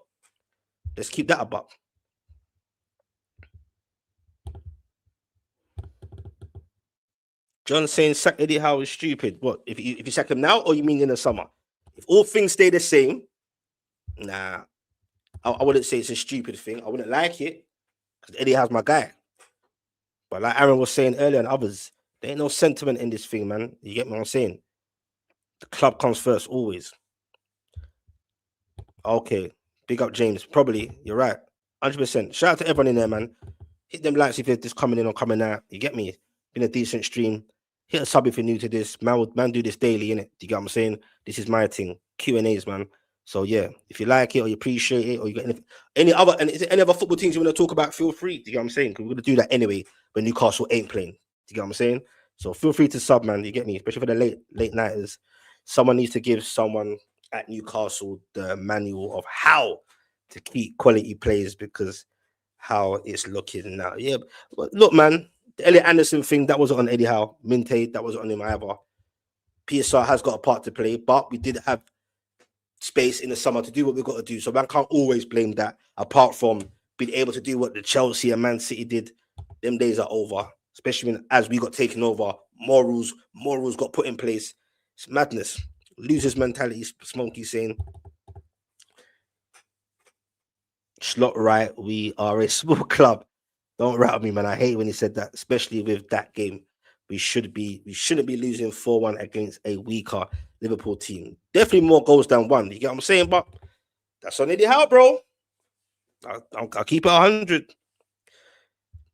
Let's keep that above. John saying sack Eddie Howe is stupid. What if you sack him now, or you mean in the summer? If all things stay the same, nah, I wouldn't say it's a stupid thing. I wouldn't like it because Eddie Howe's my guy. But like Aaron was saying earlier and others, there ain't no sentiment in this thing, man. You get what I'm saying? The club comes first always. Okay, big up James. Probably you're right, 100%. Shout out to everyone in there, man. Hit them likes if you're just coming in or coming out. You get me? Been a decent stream. Hit a sub if you're new to this. Man do this daily, innit? Do you get what I'm saying? This is my thing. Q&As, man. So yeah, if you like it or you appreciate it or you got any other football teams you want to talk about, feel free. Do you get what I'm saying? Because we're gonna do that anyway when Newcastle ain't playing. Do you get what I'm saying? So feel free to sub, man. You get me? Especially for the late nighters. Someone needs to give someone at Newcastle the manual of how to keep quality players because how it's looking now. Yeah, but look, man, the Elliot Anderson thing, that wasn't on Eddie Howe. Minte, that wasn't on him either. PSR has got a part to play, but we did have space in the summer to do what we've got to do. So man can't always blame that, apart from being able to do what the Chelsea and Man City did. Them days are over, especially when as we got taken over, more rules got put in place. It's madness. Losers mentality, Smokey saying. Slot right, we are a small club. Don't rattle me, man. I hate when he said that, especially with that game. We shouldn't be losing 4-1 against a weaker Liverpool team. Definitely more goals than one. You get what I'm saying? But that's on Eddie Howe, bro. I'll keep it 100.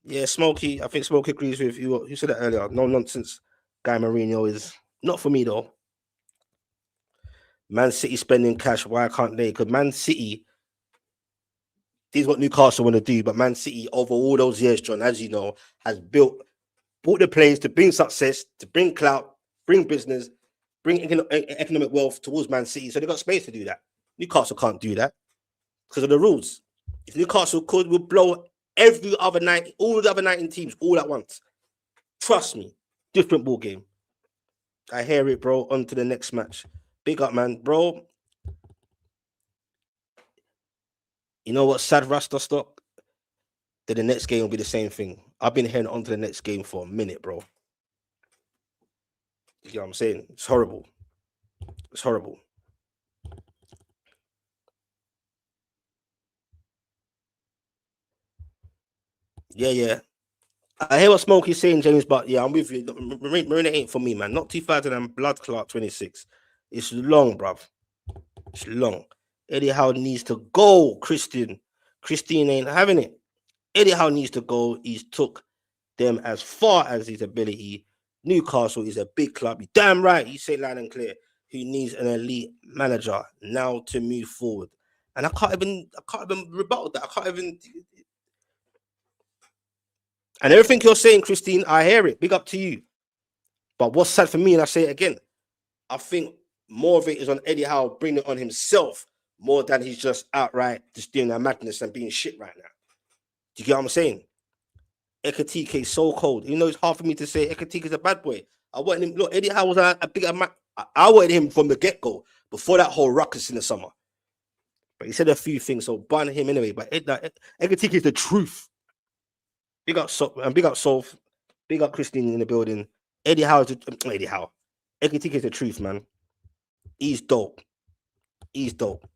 Yeah, Smokey. I think Smokey agrees with you. You said that earlier. No nonsense. Guy Mourinho is not for me though. Man City spending cash. Why can't they? Because Man City. This is what Newcastle want to do, but Man City, over all those years, John, as you know, has bought the players to bring success, to bring clout, bring business, bring economic wealth towards Man City. So they've got space to do that. Newcastle can't do that because of the rules. If Newcastle could, we'll blow all the other 19 teams all at once. Trust me, different ball game. I hear it, bro. On to the next match. Big up, man, bro. You know what? Sad Rasta stock. Then the next game will be the same thing. I've been heading on to the next game for a minute, bro. You know what I'm saying? It's horrible. It's horrible. Yeah. I hear what Smokey's saying, James, but yeah, I'm with you. Marina ain't for me, man. Not 2000 and Blood Clot 26. It's long, bruv. It's long. Eddie Howe needs to go, Christine. Christine ain't having it. Eddie Howe needs to go. He's took them as far as his ability. Newcastle is a big club. You're damn right. You say loud and clear. Who needs an elite manager now to move forward? And I can't even rebuttal that. I can't even. And everything you're saying, Christine, I hear it. Big up to you. But what's sad for me, and I say it again, I think more of it is on Eddie Howe bringing it on himself more than he's just outright just doing that madness and being shit right now. Do you get what I'm saying? Ekatike is so cold. You know, it's hard for me to say Ekatike is a bad boy. I want him. Look, Eddie Howe was a bigger man. I wanted him from the get-go before that whole ruckus in the summer. But he said a few things, so ban him anyway. But Ekatike is the truth. Big up Solf, big up Christine in the building. Eddie Howe Ekatike is the truth, man. He's dope. He's dope.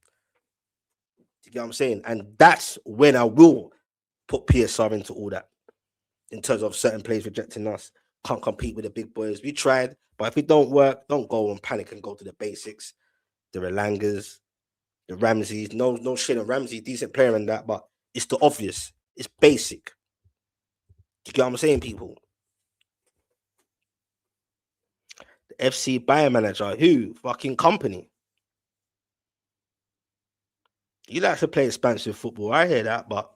You get what I'm saying? And that's when I will put PSR into all that. In terms of certain players rejecting us, can't compete with the big boys. We tried, but if it don't work, don't go and panic and go to the basics. The Relangas, the Ramseys, no shit on Ramsey, decent player and that, but it's the obvious. It's basic. You get what I'm saying, people? The FC buyer manager, who? Fucking company. You like to play expansive football. I hear that, but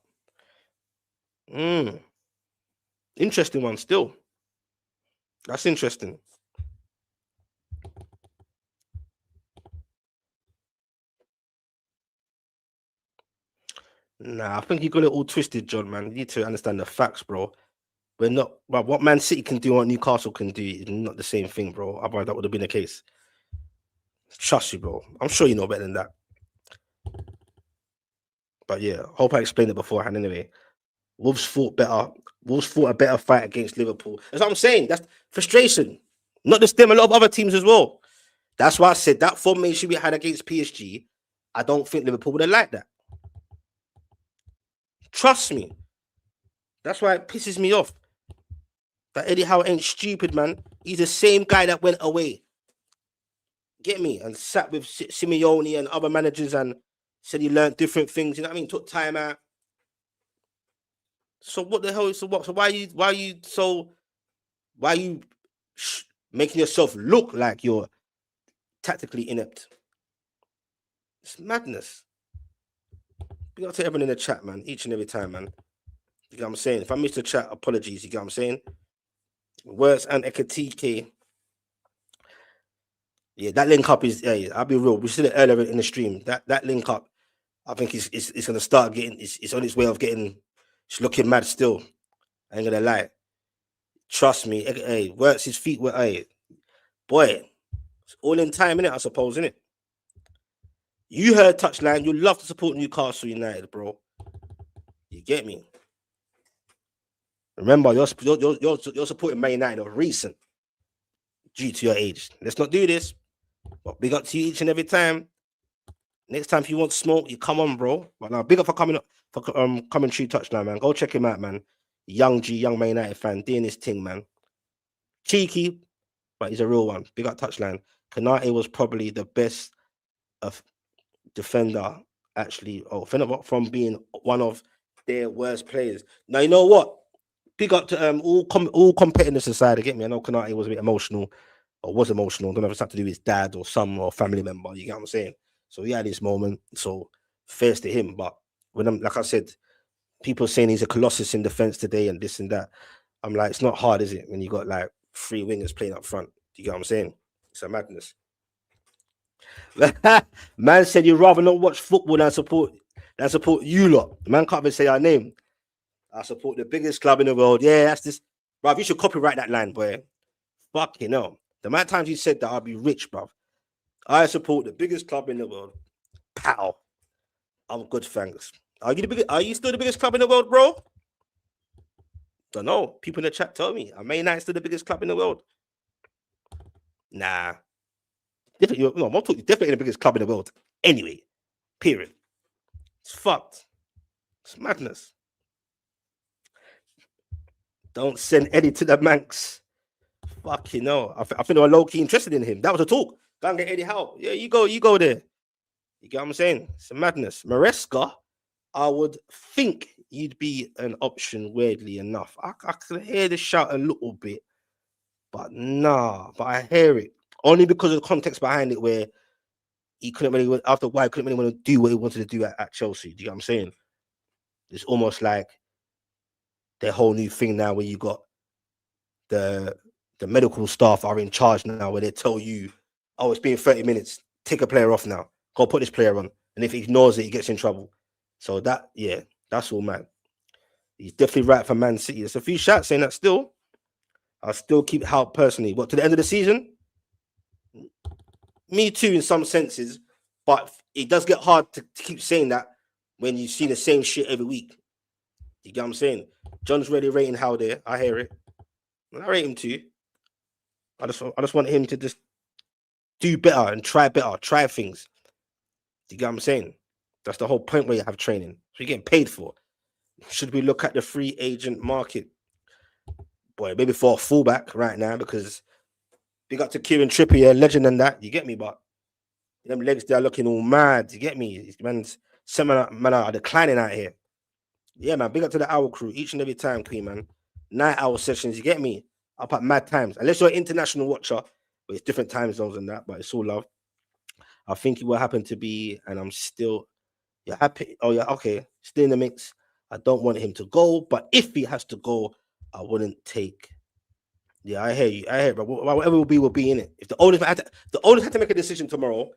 interesting one still. That's interesting. Nah, I think you got it all twisted, John, man. You need to understand the facts, bro. We're not, but what Man City can do, what Newcastle can do, is not the same thing, bro. Otherwise, that would have been the case. Trust you, bro. I'm sure you know better than that. But yeah, hope I explained it beforehand anyway. Wolves fought better. Wolves fought a better fight against Liverpool. That's what I'm saying. That's frustration. Not just them, a lot of other teams as well. That's why I said that formation we had against PSG, I don't think Liverpool would have liked that. Trust me. That's why it pisses me off. That Eddie Howe ain't stupid, man. He's the same guy that went away. Get me? And sat with Simeone and other managers and said he learned different things. You know what I mean? Took time out. So what the hell is the what? So why are you making yourself look like you're tactically inept? It's madness. Big up to everyone in the chat, man. Each and every time, man. You know what I'm saying? If I missed the chat, apologies. You know what I'm saying? Words and Ekatike. Yeah, that link up is. Yeah, I'll be real. We said it earlier in the stream. That link up, I think it's gonna start getting. It's on its way of getting. It's looking mad still. I ain't gonna lie. Trust me. Hey, works his feet. Hey, boy, it's all in time, innit? I suppose, innit? You heard touchline. You love to support Newcastle United, bro. You get me? Remember, you're supporting Man United of recent due to your age. Let's not do this. But big up to you each and every time. Next time if you want smoke, you come on, bro. But now big up for coming true touchdown, man. Go check him out, man. Young Man United fan, doing his thing, man. Cheeky, but he's a real one. Big up touchline. Kanate was probably the best of defender, actually, from being one of their worst players. Now you know what? Big up to all competitors aside. Get me? I know Kanate was a bit emotional, or was emotional. Don't know if it's had to do with his dad or some or family member. You get what I'm saying? So he had his moment. So fair's to him. But when like I said, people saying he's a colossus in defense today and this and that. I'm like, it's not hard, is it? When you got like 3 wingers playing up front. Do you get what I'm saying? It's a madness. Man said you'd rather not watch football than support you lot. Man can't even say our name. I support the biggest club in the world. Yeah, that's this. Bruv, you should copyright that line, boy. Fucking hell. The amount of times you said that, I'll be rich, bruv. I support the biggest club in the world. Pow. I'm good, thanks. Are you still the biggest club in the world, bro? Don't know. People in the chat tell me. Man United still the biggest club in the world. Nah. Definitely, no, I'm talking definitely the biggest club in the world. Anyway, period. It's fucked. It's madness. Don't send Eddie to the Manx. Fucking no. I think they were low-key interested in him. That was a talk. Go and get Eddie Howe. Yeah, you go there. You get what I'm saying? It's a madness. Maresca, I would think you'd be an option, weirdly enough. I could hear the shout a little bit, but nah, but I hear it. Only because of the context behind it, where he couldn't really, after why couldn't really want to do what he wanted to do at Chelsea. Do you get what I'm saying? It's almost like their whole new thing now, where you got the medical staff are in charge now, where they tell you, oh, it's been 30 minutes, take a player off now, go put this player on. And if he ignores it, he gets in trouble. So that, yeah, that's all, man. He's definitely right for Man City. There's a few shots saying that still. I'll still keep HOWE personally. What, to the end of the season? Me too, in some senses, but it does get hard to keep saying that when you see the same shit every week. You get what I'm saying? John's really rating Howe there. I hear it. And I rate him too. I just want him to just do better and try things. You get what I'm saying? That's the whole point where you have training. So you're getting paid for. Should we look at the free agent market? Boy, maybe for a fullback right now, because big up to Kieran Trippier, legend and that. You get me? But them legs they're looking all mad. You get me? Some man are declining out here. Yeah, man. Big up to the Owl crew each and every time, Queen, man. Night owl sessions, you get me? Up at mad times. Unless you're an international watcher, but it's different time zones and that, but it's all love. I think it will happen to be, and I'm still, you're happy. Oh, yeah, okay. Still in the mix. I don't want him to go, but if he has to go, I wouldn't take. Yeah, I hear you. I hear, but whatever will be in it. If the owners had to make a decision tomorrow,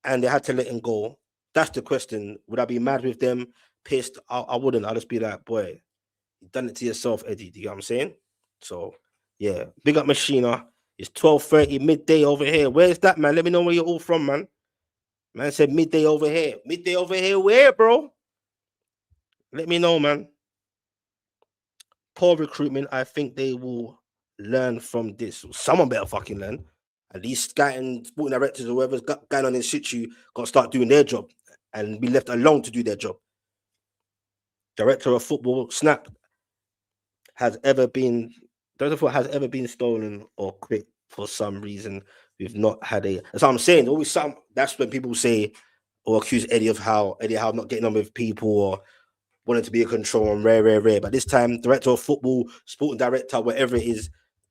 and they had to let him go, that's the question. Would I be mad with them? Pissed? I wouldn't. I'll just be like, boy, you done it to yourself, Eddie. Do you get what I'm saying? So, yeah, big up Machina. It's 12:30 midday over here. Where's that, man? Let me know where you're all from, man. Man said midday over here. Midday over here, where, bro? Let me know, man. Poor recruitment. I think they will learn from this. Someone better fucking learn. At least scouting, sporting directors, or whoever's got going on in situ, got to start doing their job and be left alone to do their job. Director of football, Snap, has ever been stolen or quit for some reason. We've not had a. That's what I'm saying. Always some. That's when people say or accuse Eddie Howe not getting on with people or wanting to be a control and rare. But this time, director of football, sporting director, whatever it is,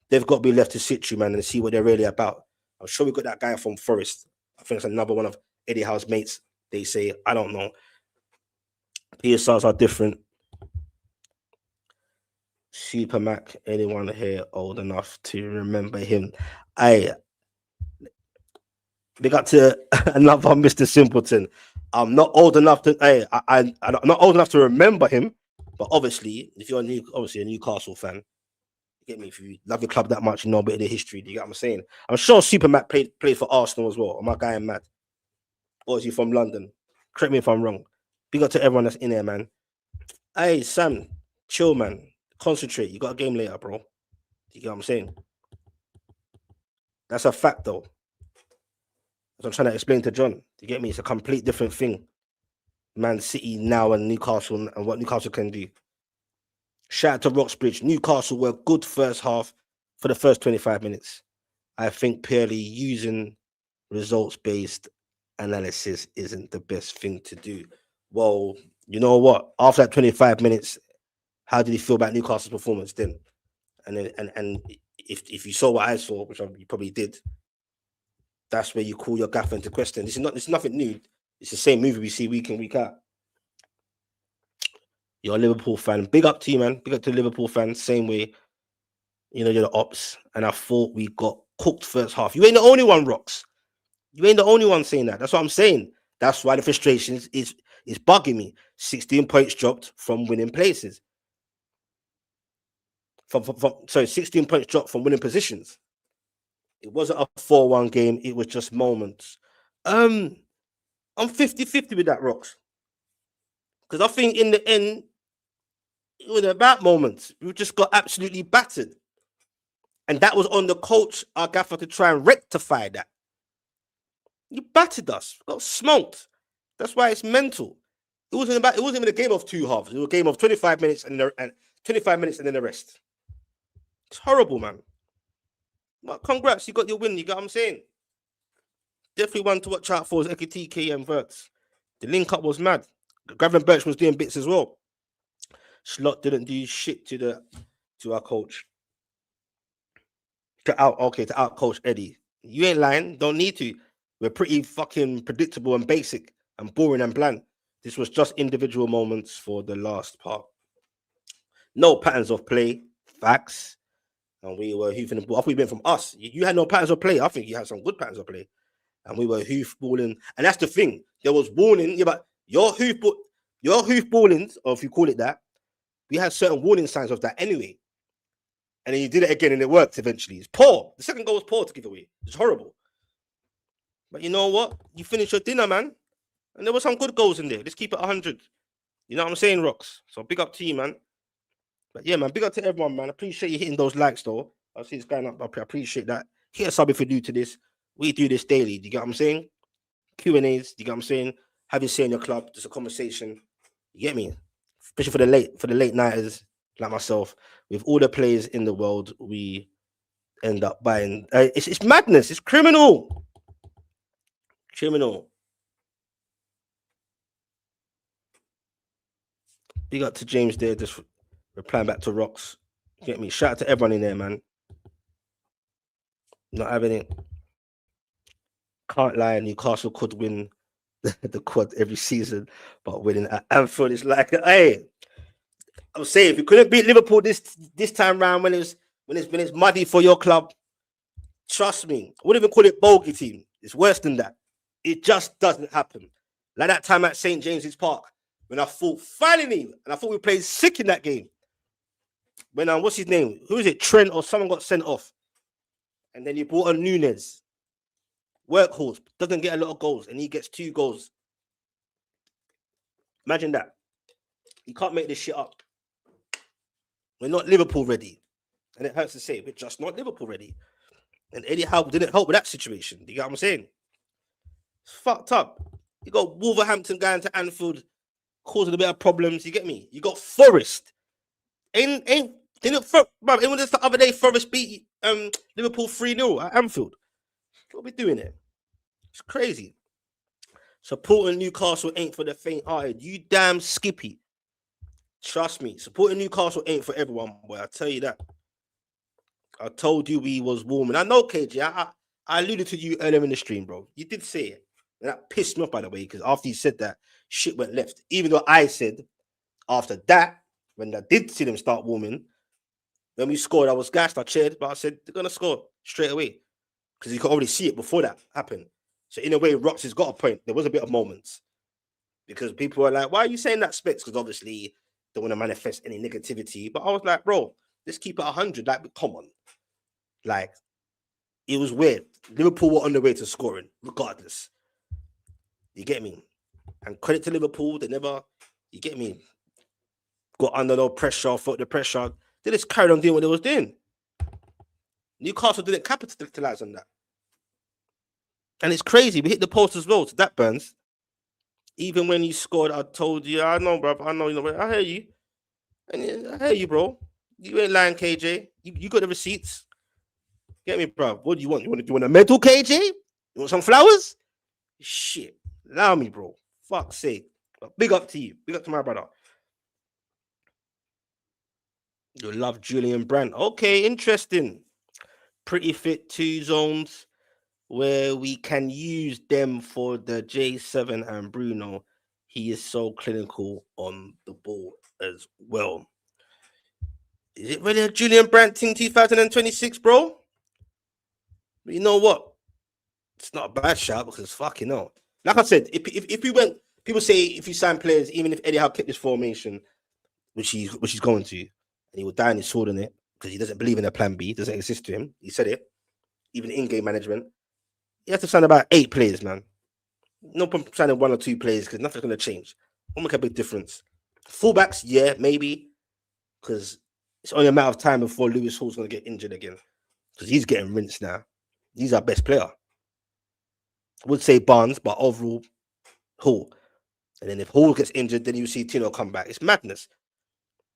they've got to be left to situ, man, and see what they're really about. I'm sure we got that guy from Forest. I think it's another one of Eddie Howe's mates. They say, I don't know. PSRs are different. Super Mac, anyone here old enough to remember him? We got to another Mr. Simpleton. I'm not old enough to I'm not old enough to remember him, but obviously, if you're a Newcastle fan, get me, if you love your club that much, you know a bit of the history. Do you get what I'm saying? I'm sure Super Mac played for Arsenal as well. Or my guy am mad. Or is he from London? Correct me if I'm wrong. Big up to everyone that's in there, man. Hey, Sam, chill, man. Concentrate. You got a game later, bro. Do you get what I'm saying? That's a fact, though. As I'm trying to explain to John. Do you get me? It's a complete different thing. Man City now and Newcastle and what Newcastle can do. Shout out to Roxbridge. Newcastle were good first half for the first 25 minutes. I think purely using results-based analysis isn't the best thing to do. Well, you know what? After that 25 minutes, how did he feel about Newcastle's performance then? And if you saw what I saw, which you probably did, that's where you call your gaffer into question. This is nothing new. It's the same movie we see week in, week out. You're a Liverpool fan. Big up to you, man. Big up to Liverpool fans. Same way, you're the ops. And I thought we got cooked first half. You ain't the only one, Rocks. You ain't the only one saying that. That's what I'm saying. That's why the frustration is bugging me. 16 points dropped from winning places. 16 points dropped from winning positions. It wasn't a 4-1 game. It was just moments. I'm 50-50 with that, Rocks. Because I think in the end, it was about moments. We just got absolutely battered. And that was on the coach, our gaffer, to try and rectify that. You battered us. Got smoked. That's why it's mental. It wasn't even a game of two halves. It was a game of 25 minutes and 25 minutes and then the rest. It's horrible, man. Well, congrats, you got your win. You get what I'm saying? Definitely one to watch out for is Ekitike and Verts. The link up was mad. Gavin Birch was doing bits as well. Slot didn't do shit to our coach. To out coach Eddie. You ain't lying. Don't need to. We're pretty fucking predictable and basic and boring and bland. This was just individual moments for the last part. No patterns of play. Facts. And we were hoofing the ball. I thought you meant from us. You had no patterns of play. I think you had some good patterns of play. And we were hoof balling. And that's the thing. There was warning. Yeah, but your hoof ballings, or if you call it that, we had certain warning signs of that anyway. And then you did it again and it worked eventually. It's poor. The second goal was poor to give away. It's horrible. But you know what? You finished your dinner, man. And there were some good goals in there. Let's keep it 100. You know what I'm saying, Rocks? So big up to you, man. But yeah, man, big up to everyone, man. I appreciate you hitting those likes, though. I see it's going up. I appreciate that. Hit a sub if you're new to this. We do this daily. Do you get what I'm saying? Q&As. Do you get what I'm saying? Have you say in your club? Just a conversation. You get me? Especially for the late nighters like myself. With all the players in the world, we end up buying. It's madness. It's criminal. Criminal. Big up to James there, just replying back to Rocks. Get me? Shout out to everyone in there, man. Not having it. Can't lie, Newcastle could win the quad every season, but winning at Anfield is like, hey, I'm saying if you couldn't beat Liverpool this time round when it's muddy for your club, trust me, I wouldn't even call it bogey team. It's worse than that. It just doesn't happen. Like that time at St. James's Park when I thought finally, and I thought we played sick in that game. When what's his name? Who is it? Trent or someone got sent off, and then you brought on Nunes. Workhorse doesn't get a lot of goals, and he gets 2 goals. Imagine that. You can't make this shit up. We're not Liverpool ready, and it hurts to say we're just not Liverpool ready. And Eddie Howe didn't help with that situation. Do you get what I'm saying? It's fucked up. You got Wolverhampton going to Anfield, causing a bit of problems. You get me? You got Forest. Ain't this the other day Forest beat Liverpool 3-0 at Anfield? What are we doing here? It's crazy. Supporting Newcastle ain't for the faint-hearted. You damn skippy. Trust me, supporting Newcastle ain't for everyone, boy. I tell you that. I told you we was warming. I know, KJ. I alluded to you earlier in the stream, bro. You did say it. And that pissed me off, by the way, because after you said that, shit went left. Even though I said after that, when I did see them start warming, when we scored, I was gassed. I cheered, but I said they're gonna score straight away because you could already see it before that happened. So in a way, Rox has got a point. There was a bit of moments because people were like, "Why are you saying that, Specs?" Because obviously they want to manifest any negativity. But I was like, "Bro, let's keep it 100. Like, come on." Like, it was weird. Liverpool were on the way to scoring, regardless. You get me? And credit to Liverpool, they never, you get me, got under no pressure, felt the pressure. They just carried on doing what they was doing. Newcastle didn't capitalize on that. And it's crazy. We hit the post as well, so that burns. Even when you scored, I told you, I know, bro. I know, you know, I hear you. And I hear you, bro. You ain't lying, KJ. You got the receipts. Get me, bro. What do you want? You want a medal, KJ? You want some flowers? Shit. Allow me, bro. Fuck's sake. But big up to you. Big up to my brother. You love Julian Brandt. Okay, interesting. Pretty fit 2 zones where we can use them for the J7 and Bruno. He is so clinical on the ball as well. Is it really a Julian Brandt thing 2026, bro? But you know what? It's not a bad shout because fucking hell. Like I said, if we went, people say if you sign players, even if Eddie Howe kept this formation, which he's going to, and he will die on his sword on it because he doesn't believe in a plan B, it doesn't exist to him. He said it. Even in-game management, he has to sign about 8 players, man. No problem signing 1 or 2 players because nothing's going to change. Won't make a big difference. Fullbacks, yeah, maybe, because it's only a matter of time before Lewis Hall's going to get injured again because he's getting rinsed now. He's our best player. I would say Barnes, but overall, Hall. And then if Hall gets injured, then you see Tino come back. It's madness.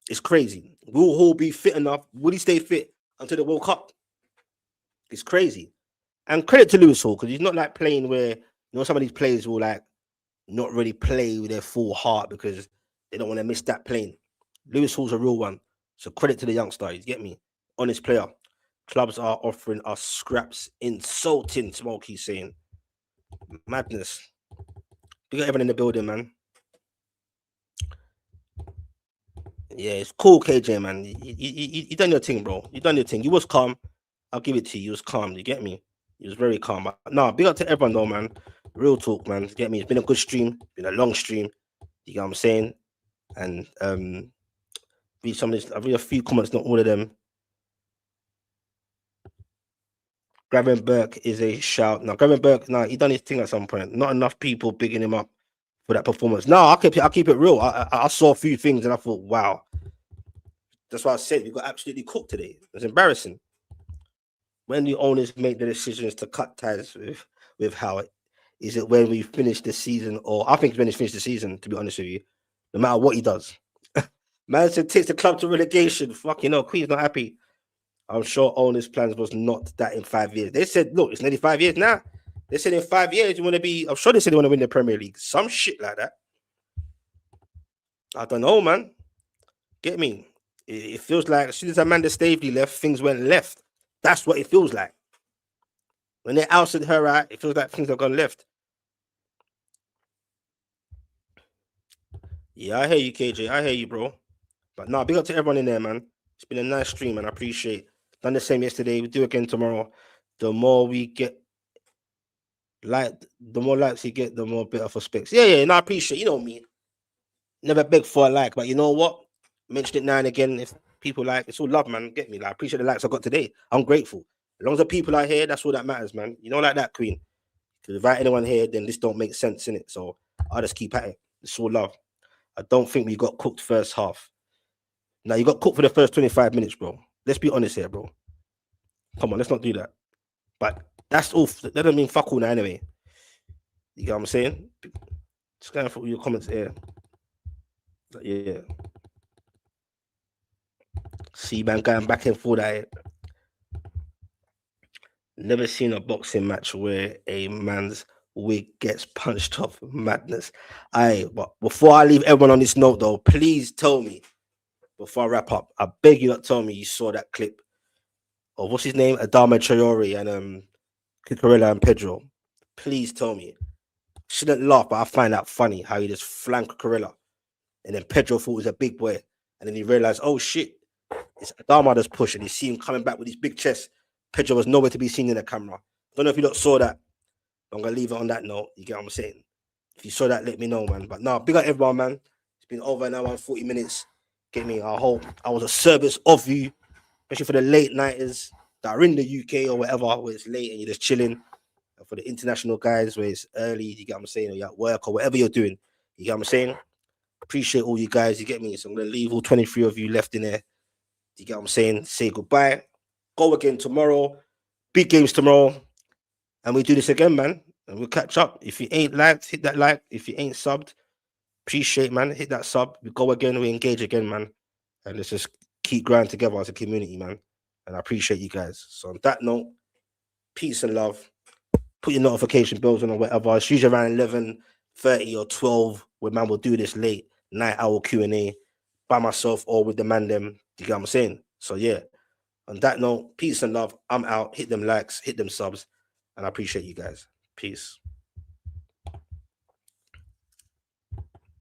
It's crazy. Will Hall be fit enough? Will he stay fit until the World Cup? It's crazy. And credit to Lewis Hall, because he's not like playing where, you know, some of these players will like not really play with their full heart because they don't want to miss that plane. Lewis Hall's a real one. So credit to the youngster. You get me? Honest player. Clubs are offering us scraps. Insulting, Smokey saying. Madness. We got everyone in the building, man. Yeah, it's cool, KJ, man. You done your thing, bro. You done your thing. You was calm. I'll give it to you. You was calm. You get me? You was very calm. But no, big up to everyone, though, man. Real talk, man. You get me? It's been a good stream. Been a long stream. You get what I'm saying? And read some of this. I read a few comments, not all of them. Gravenberg is a shout. Now, Gravenberg, he done his thing at some point. Not enough people bigging him up for that performance. No, I'll keep it real. I saw a few things and I thought, wow. That's why I said we got absolutely cooked today. It's embarrassing. When the owners make the decisions to cut ties with HOWE, is it when we finish the season, or I think it's when he finished the season, to be honest with you, no matter what he does. Man said takes the club to relegation. Fuck, Queen's not happy. I'm sure owners' plans was not that in 5 years. They said, look, it's nearly 5 years now. They said in 5 years you want to be. I'm sure they said they want to win the Premier League. Some shit like that. I don't know, man. Get me? It feels like as soon as Amanda Staveley left, things went left. That's what it feels like. When they ousted her out, it feels like things have gone left. Yeah, I hear you, KJ. I hear you, bro. But no, big up to everyone in there, man. It's been a nice stream, and I appreciate. Done the same yesterday. We do again tomorrow. The more we get, the more likes you get, the more better for specs. Yeah. No, I appreciate. You know me. Never beg for a like, but you know what? Mention it now and again. If people like, it's all love, man. Get me? Like, I appreciate the likes I got today. I'm grateful. As long as the people are here, that's all that matters, man. You know, like that, Queen. Because without anyone here, then this don't make sense in it. So I'll just keep at it. It's all love. I don't think we got cooked first half. Now you got cooked for the first 25 minutes, bro. Let's be honest here, bro. Come on, let's not do that. But that's all. That doesn't mean fuck all now anyway. You get what I'm saying? Just going for your comments here. Yeah. See, man, going back and forth at it. Never seen a boxing match where a man's wig gets punched off. Madness. But before I leave everyone on this note, though, please tell me, before I wrap up, I beg you not tell me you saw that clip of what's his name? Adama Traore and Cucurella and Pedro. Please tell me. Shouldn't laugh, but I find that funny how he just flanked Cucurella. And then Pedro thought he was a big boy. And then he realized, oh shit, it's Adama that's pushing. You see him coming back with his big chest. Pedro was nowhere to be seen in the camera. Don't know if you lot saw that. I'm going to leave it on that note. You get what I'm saying? If you saw that, let me know, man. But no, big up everyone, man. It's been over an hour and 40 minutes. Get me? I hope I was a service of you, especially for the late nighters that are in the UK or whatever, where it's late and you're just chilling. And for the international guys where it's early, you get what I'm saying, or you're at work or whatever you're doing. You get what I'm saying? Appreciate all you guys. You get me? So I'm going to leave all 23 of you left in there. You get what I'm saying? Say goodbye. Go again tomorrow. Big games tomorrow. And we do this again, man. And we'll catch up. If you ain't liked, hit that like. If you ain't subbed, appreciate, man. Hit that sub. We go again. We engage again, man. And let's just keep growing together as a community, man. And I appreciate you guys. So on that note, peace and love. Put your notification bells on or whatever. It's usually around 11:30 or 12 where man will do this late night owl Q&A by myself or with the man them. You get what I'm saying? So yeah. On that note, peace and love. I'm out. Hit them likes, hit them subs. And I appreciate you guys. Peace.